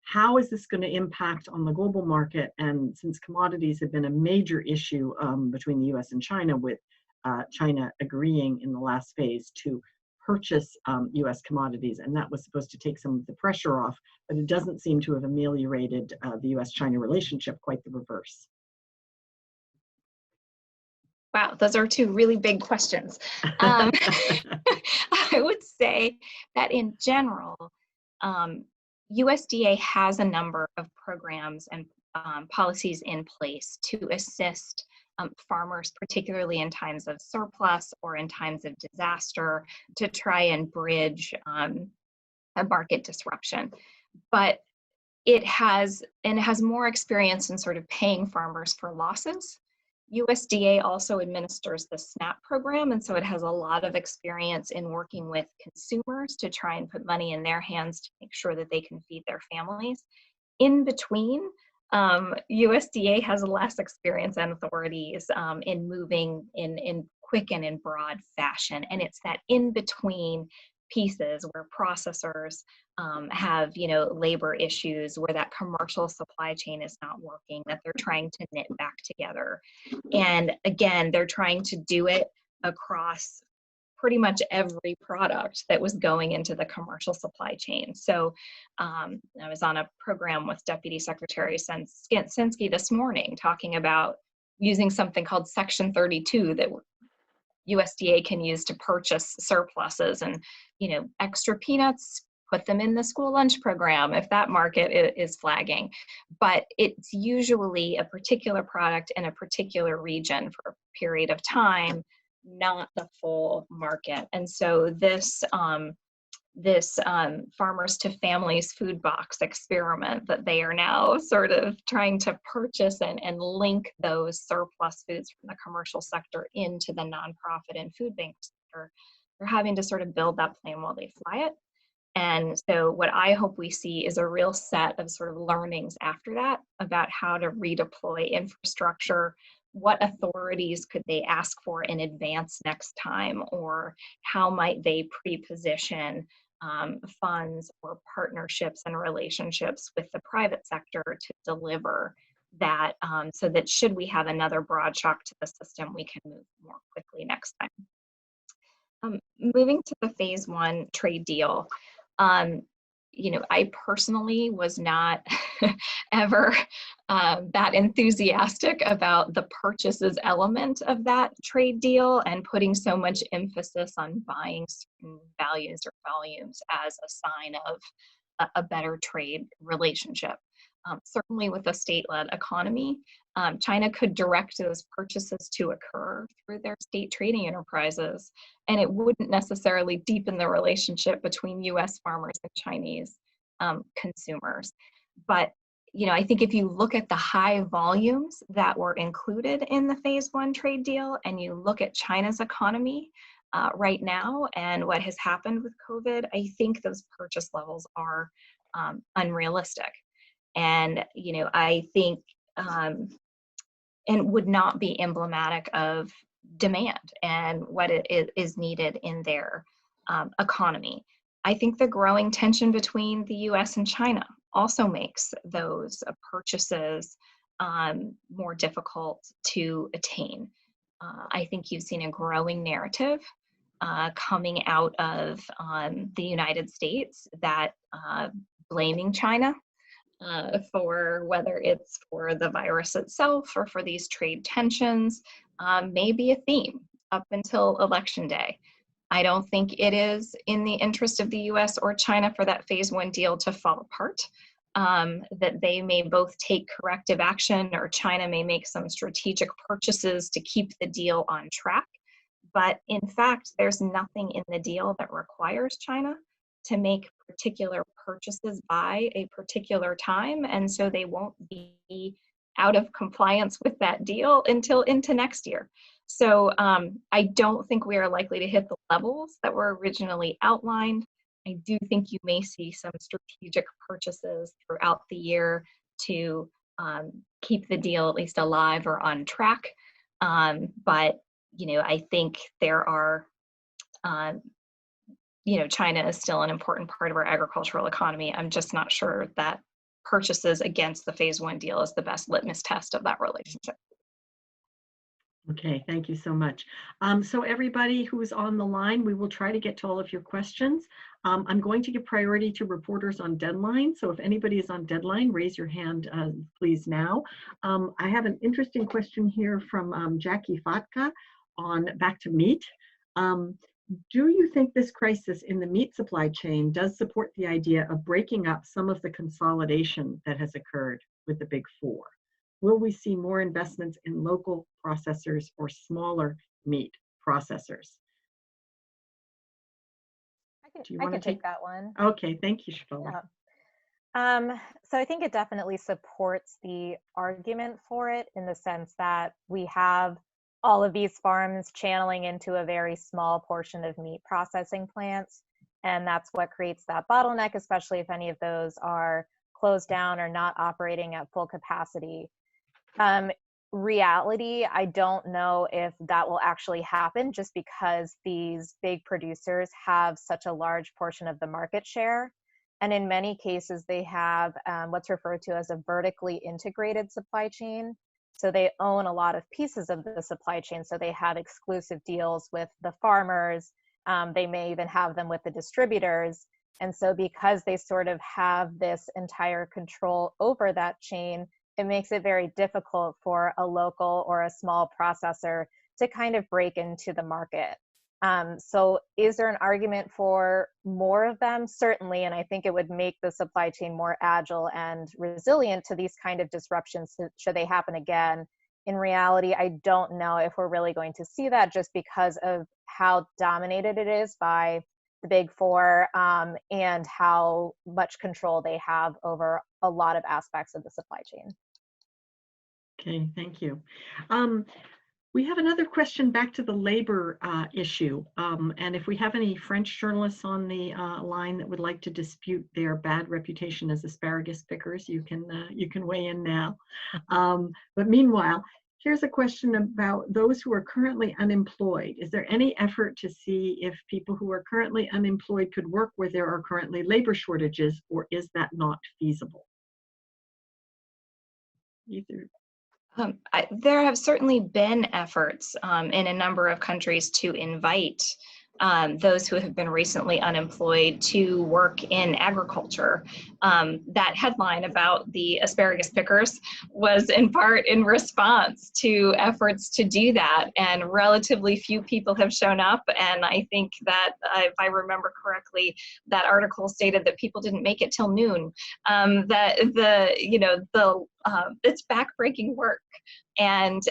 how is this going to impact on the global market? And since commodities have been a major issue between the US and China, with China agreeing in the last phase to purchase US commodities, and that was supposed to take some of the pressure off, but it doesn't seem to have ameliorated the US-China relationship, quite the reverse. Wow, those are two really big questions. I would say that in general, USDA has a number of programs and policies in place to assist farmers, particularly in times of surplus or in times of disaster, to try and bridge a market disruption. But it has more experience in sort of paying farmers for losses. USDA also administers the SNAP program, and so it has a lot of experience in working with consumers to try and put money in their hands to make sure that they can feed their families. In between, USDA has less experience and authorities in moving in quick and in broad fashion, and it's that in-between pieces where processors have, you know, labor issues, where that commercial supply chain is not working, that they're trying to knit back together. And again, they're trying to do it across pretty much every product that was going into the commercial supply chain. So I was on a program with Deputy Secretary Sinski this morning talking about using something called Section 32 that USDA can use to purchase surpluses, and extra peanuts, put them in the school lunch program if that market is flagging. But it's usually a particular product in a particular region for a period of time, not the full market. And so this farmers to families food box experiment that they are now sort of trying to purchase and link those surplus foods from the commercial sector into the nonprofit and food bank sector, they're having to sort of build that plan while they fly it. And so what I hope we see is a real set of sort of learnings after that about how to redeploy infrastructure. What authorities could they ask for in advance next time, or how might they pre-position funds or partnerships and relationships with the private sector to deliver that, so that should we have another broad shock to the system, we can move more quickly next time. Moving to the phase 1 trade deal. I personally was not ever that enthusiastic about the purchases element of that trade deal and putting so much emphasis on buying certain values or volumes as a sign of a better trade relationship. Certainly with a state-led economy, China could direct those purchases to occur through their state trading enterprises, and it wouldn't necessarily deepen the relationship between US farmers and Chinese consumers. But I think if you look at the high volumes that were included in the phase 1 trade deal, and you look at China's economy right now and what has happened with COVID, I think those purchase levels are unrealistic. And, I think, and would not be emblematic of demand and what it is needed in their economy. I think the growing tension between the US and China also makes those purchases more difficult to attain. I think you've seen a growing narrative coming out of the United States that blaming China for whether it's for the virus itself or for these trade tensions may be a theme up until Election Day. I don't think it is in the interest of the US or China for that phase 1 deal to fall apart, that they may both take corrective action, or China may make some strategic purchases to keep the deal on track. But in fact, there's nothing in the deal that requires China to make particular purchases by a particular time, and so they won't be out of compliance with that deal until into next year. So I don't think we are likely to hit the levels that were originally outlined. I do think you may see some strategic purchases throughout the year to keep the deal at least alive or on track. But I think there are China is still an important part of our agricultural economy. I'm just not sure that purchases against the phase 1 deal is the best litmus test of that relationship. Okay, thank you so much. So everybody who's on the line, we will try to get to all of your questions. I'm going to give priority to reporters on deadline. So if anybody is on deadline, raise your hand, please now. I have an interesting question here from Jackie Fatka on back to meat. Do you think this crisis in the meat supply chain does support the idea of breaking up some of the consolidation that has occurred with the Big Four? Will we see more investments in local processors or smaller meat processors? I can take that one. Okay, thank you, Shafala. Yeah. So I think it definitely supports the argument for it, in the sense that we have all of these farms channeling into a very small portion of meat processing plants. And that's what creates that bottleneck, especially if any of those are closed down or not operating at full capacity. Reality, I don't know if that will actually happen, just because these big producers have such a large portion of the market share. And in many cases, they have what's referred to as a vertically integrated supply chain. So they own a lot of pieces of the supply chain. So they have exclusive deals with the farmers They may even have them with the distributors. And so because they sort of have this entire control over that chain, it makes it very difficult for a local or a small processor to kind of break into the market. So is there an argument for more of them? Certainly, and I think it would make the supply chain more agile and resilient to these kind of disruptions should they happen again. In reality, I don't know if we're really going to see that, just because of how dominated it is by the big four, and how much control they have over a lot of aspects of the supply chain. Okay, thank you. We have another question back to the labor issue. And if we have any French journalists on the line that would like to dispute their bad reputation as asparagus pickers, you can weigh in now. But meanwhile, here's a question about those who are currently unemployed. Is there any effort to see if people who are currently unemployed could work where there are currently labor shortages, or is that not feasible? Either. There have certainly been efforts in a number of countries to invite those who have been recently unemployed to work in agriculture. That headline about the asparagus pickers was in part in response to efforts to do that, and relatively few people have shown up. And I think that if I remember correctly, that article stated that people didn't make it till noon. It's backbreaking work. And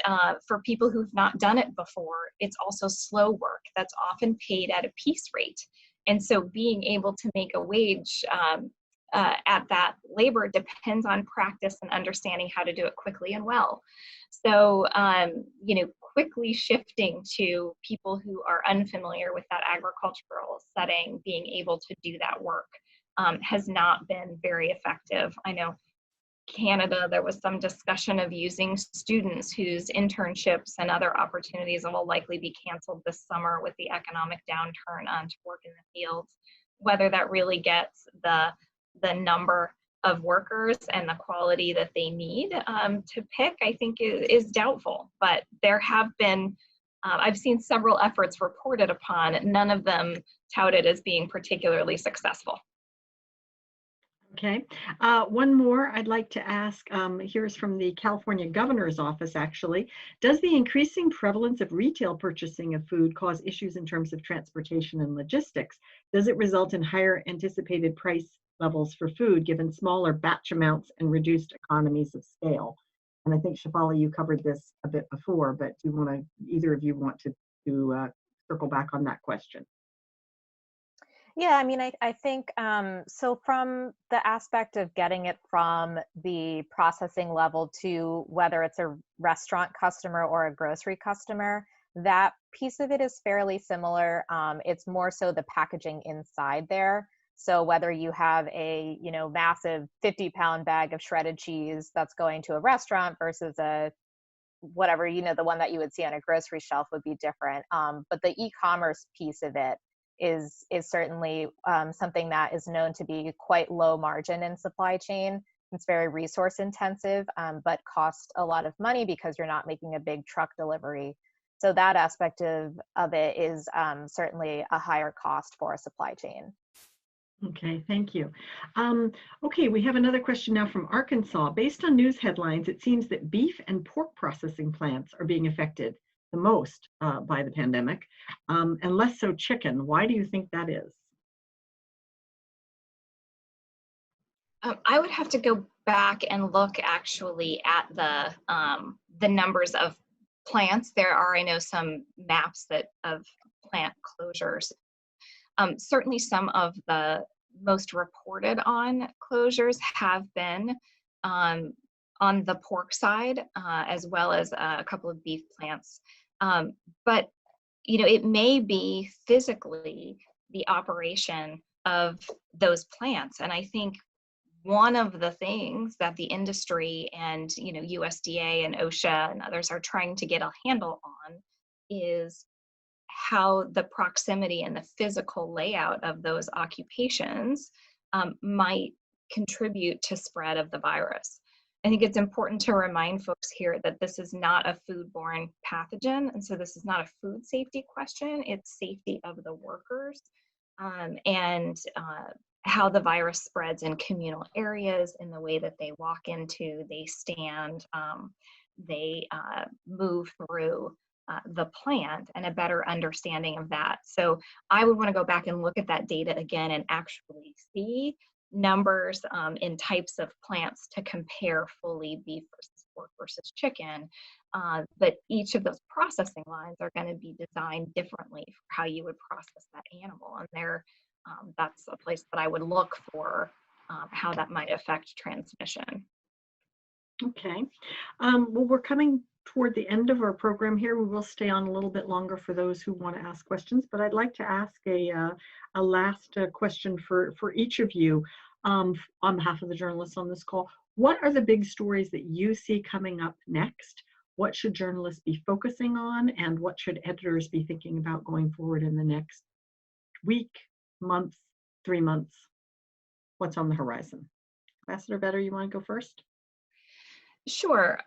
for people who've not done it before, it's also slow work that's often paid at a piece rate. And so being able to make a wage at that labor depends on practice and understanding how to do it quickly and well. So, quickly shifting to people who are unfamiliar with that agricultural setting, being able to do that work has not been very effective. I know Canada, there was some discussion of using students whose internships and other opportunities will likely be canceled this summer with the economic downturn to work in the fields. Whether that really gets the number of workers and the quality that they need to pick, I think is doubtful. But there have been, I've seen several efforts reported upon, none of them touted as being particularly successful. Okay, one more I'd like to ask, here's from the California Governor's Office actually. Does the increasing prevalence of retail purchasing of food cause issues in terms of transportation and logistics? Does it result in higher anticipated price levels for food given smaller batch amounts and reduced economies of scale? And I think Shefali, you covered this a bit before, but do you want to, either of you want to circle back on that question? Yeah, I mean, I think, so from the aspect of getting it from the processing level to whether it's a restaurant customer or a grocery customer, that piece of it is fairly similar. It's more so the packaging inside there. So whether you have a, massive 50-pound bag of shredded cheese that's going to a restaurant versus a whatever, the one that you would see on a grocery shelf would be different. But the e-commerce piece of it is certainly something that is known to be quite low margin in supply chain. It's very resource intensive, but costs a lot of money because you're not making a big truck delivery. So that aspect of it is certainly a higher cost for a supply chain. Okay, thank you. Okay, we have another question now from Arkansas. Based on news headlines, it seems that beef and pork processing plants are being affected the most by the pandemic, and less so chicken. Why do you think that is? I would have to go back and look actually at the numbers of plants. There are, I know, some maps of plant closures. Certainly some of the most reported on closures have been on the pork side, as well as a couple of beef plants. But, it may be physically the operation of those plants. And I think one of the things that the industry and, USDA and OSHA and others are trying to get a handle on is how the proximity and the physical layout of those occupations might contribute to spread of the virus. I think it's important to remind folks here that this is not a foodborne pathogen, and so this is not a food safety question, it's safety of the workers, and how the virus spreads in communal areas, in the way that they walk into, they stand, they move through the plant, and a better understanding of that. So I would want to go back and look at that data again and actually see numbers in types of plants to compare fully beef versus pork versus chicken. But each of those processing lines are going to be designed differently for how you would process that animal. And that's a place that I would look for how that might affect transmission. Okay. Well, we're coming toward the end of our program here. We will stay on a little bit longer for those who want to ask questions, but I'd like to ask a last question for each of you on behalf of the journalists on this call. What are the big stories that you see coming up next? What should journalists be focusing on, and what should editors be thinking about going forward in the next week, month, 3 months? What's on the horizon? Ambassador Vetter, you want to go first? Sure.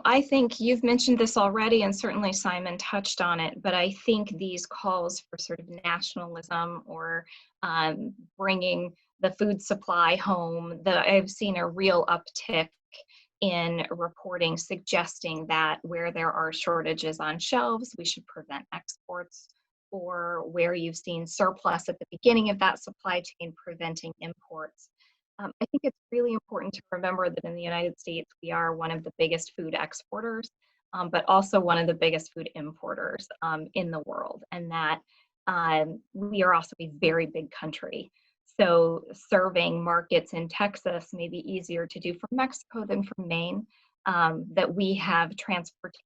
I think you've mentioned this already, and certainly Simon touched on it, but I think these calls for sort of nationalism or bringing the food supply home, I've seen a real uptick in reporting suggesting that where there are shortages on shelves, we should prevent exports, or where you've seen surplus at the beginning of that supply chain, preventing imports. I think it's really important to remember that in the United States, we are one of the biggest food exporters, but also one of the biggest food importers in the world, and that we are also a very big country. So serving markets in Texas may be easier to do from Mexico than from Maine, that we have transportation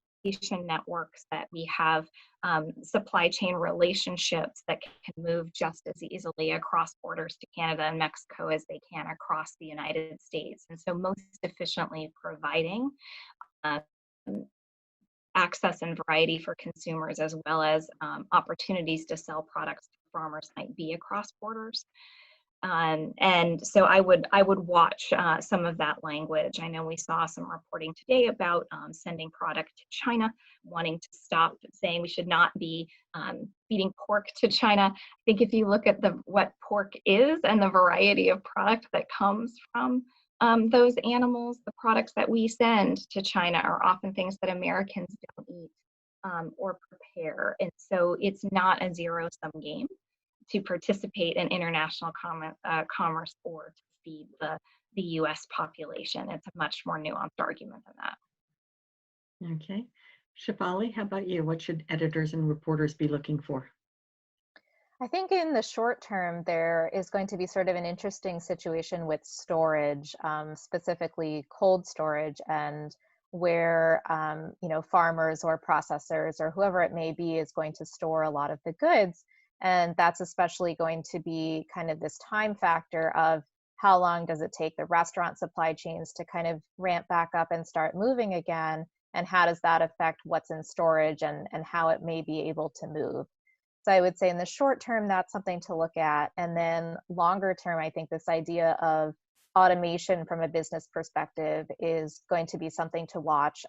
networks, that we have supply chain relationships that can move just as easily across borders to Canada and Mexico as they can across the United States. And so most efficiently providing access and variety for consumers, as well as opportunities to sell products to farmers might be across borders. And so I would watch some of that language. I know we saw some reporting today about sending product to China, wanting to stop saying we should not be feeding pork to China. I think if you look at what pork is and the variety of product that comes from those animals, the products that we send to China are often things that Americans don't eat or prepare. And so it's not a zero-sum game to participate in international commerce or to feed the US population. It's a much more nuanced argument than that. Okay. Shefali, how about you? What should editors and reporters be looking for? I think in the short term, there is going to be sort of an interesting situation with storage, specifically cold storage, and where farmers or processors or whoever it may be is going to store a lot of the goods. And that's especially going to be kind of this time factor of how long does it take the restaurant supply chains to kind of ramp back up and start moving again, and how does that affect what's in storage and how it may be able to move. So I would say in the short term, that's something to look at. And then longer term, I think this idea of automation from a business perspective is going to be something to watch.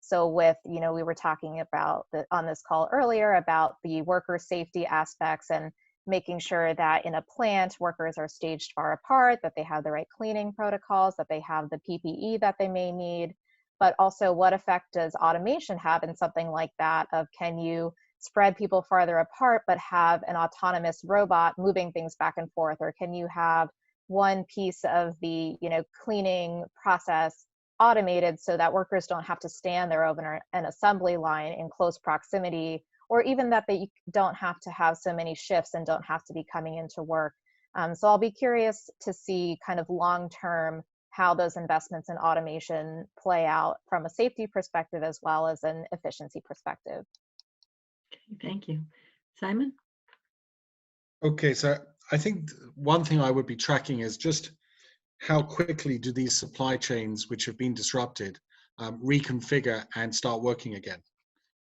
So with, we were talking about on this call earlier about the worker safety aspects and making sure that in a plant, workers are staged far apart, that they have the right cleaning protocols, that they have the PPE that they may need. But also, what effect does automation have in something like that of, can you spread people farther apart but have an autonomous robot moving things back and forth? Or can you have one piece of the cleaning process automated so that workers don't have to stand there over an assembly line in close proximity, or even that they don't have to have so many shifts and don't have to be coming into work. So I'll be curious to see kind of long-term how those investments in automation play out from a safety perspective as well as an efficiency perspective. Okay, thank you. Simon? Okay, so I think one thing I would be tracking is just how quickly do these supply chains, which have been disrupted, reconfigure and start working again?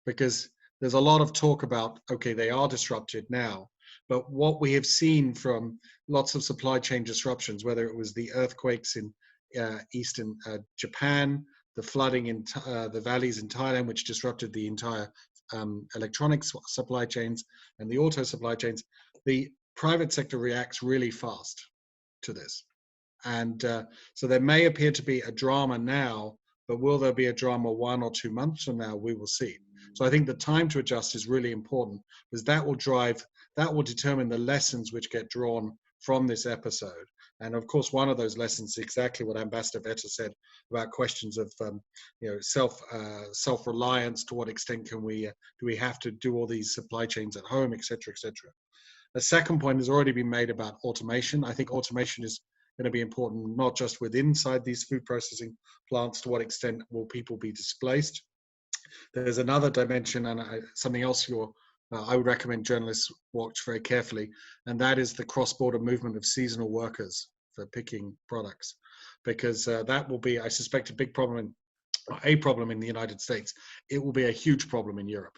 Because there's a lot of talk about, okay, they are disrupted now, but what we have seen from lots of supply chain disruptions, whether it was the earthquakes eastern Japan, the flooding in the valleys in Thailand, which disrupted the entire electronics supply chains and the auto supply chains, the private sector reacts really fast to this. And so there may appear to be a drama now, but will there be a drama 1 or 2 months from now? We will see. So I think the time to adjust is really important, because that will determine the lessons which get drawn from this episode. And of course, one of those lessons is exactly what Ambassador Vetter said about questions of self-reliance. To what extent can we do we have to do all these supply chains at home, et cetera, et cetera. The second point has already been made about automation. I think automation is going to be important, not just inside these food processing plants. To what extent will people be displaced? There's another dimension, and something else I would recommend journalists watch very carefully, and that is the cross-border movement of seasonal workers for picking products, because that will be, I suspect, a problem in the United States. It will be a huge problem in Europe,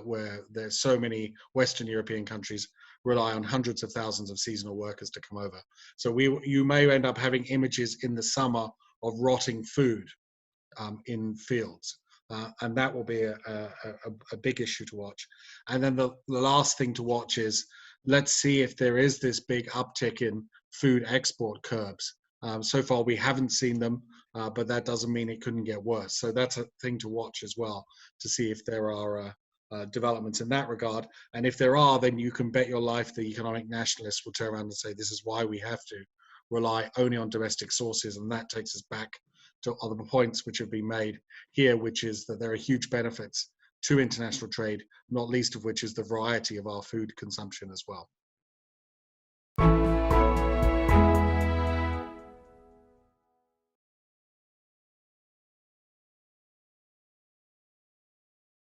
where there's so many Western European countries rely on hundreds of thousands of seasonal workers to come over. So you may end up having images in the summer of rotting food in fields. And that will be a big issue to watch. And then the last thing to watch is, let's see if there is this big uptick in food export curbs. So far, we haven't seen them, but that doesn't mean it couldn't get worse. So that's a thing to watch as well, to see if there are developments in that regard. And if there are, then you can bet your life the economic nationalists will turn around and say, this is why we have to rely only on domestic sources. And that takes us back to other points which have been made here, which is that there are huge benefits to international trade, not least of which is the variety of our food consumption as well.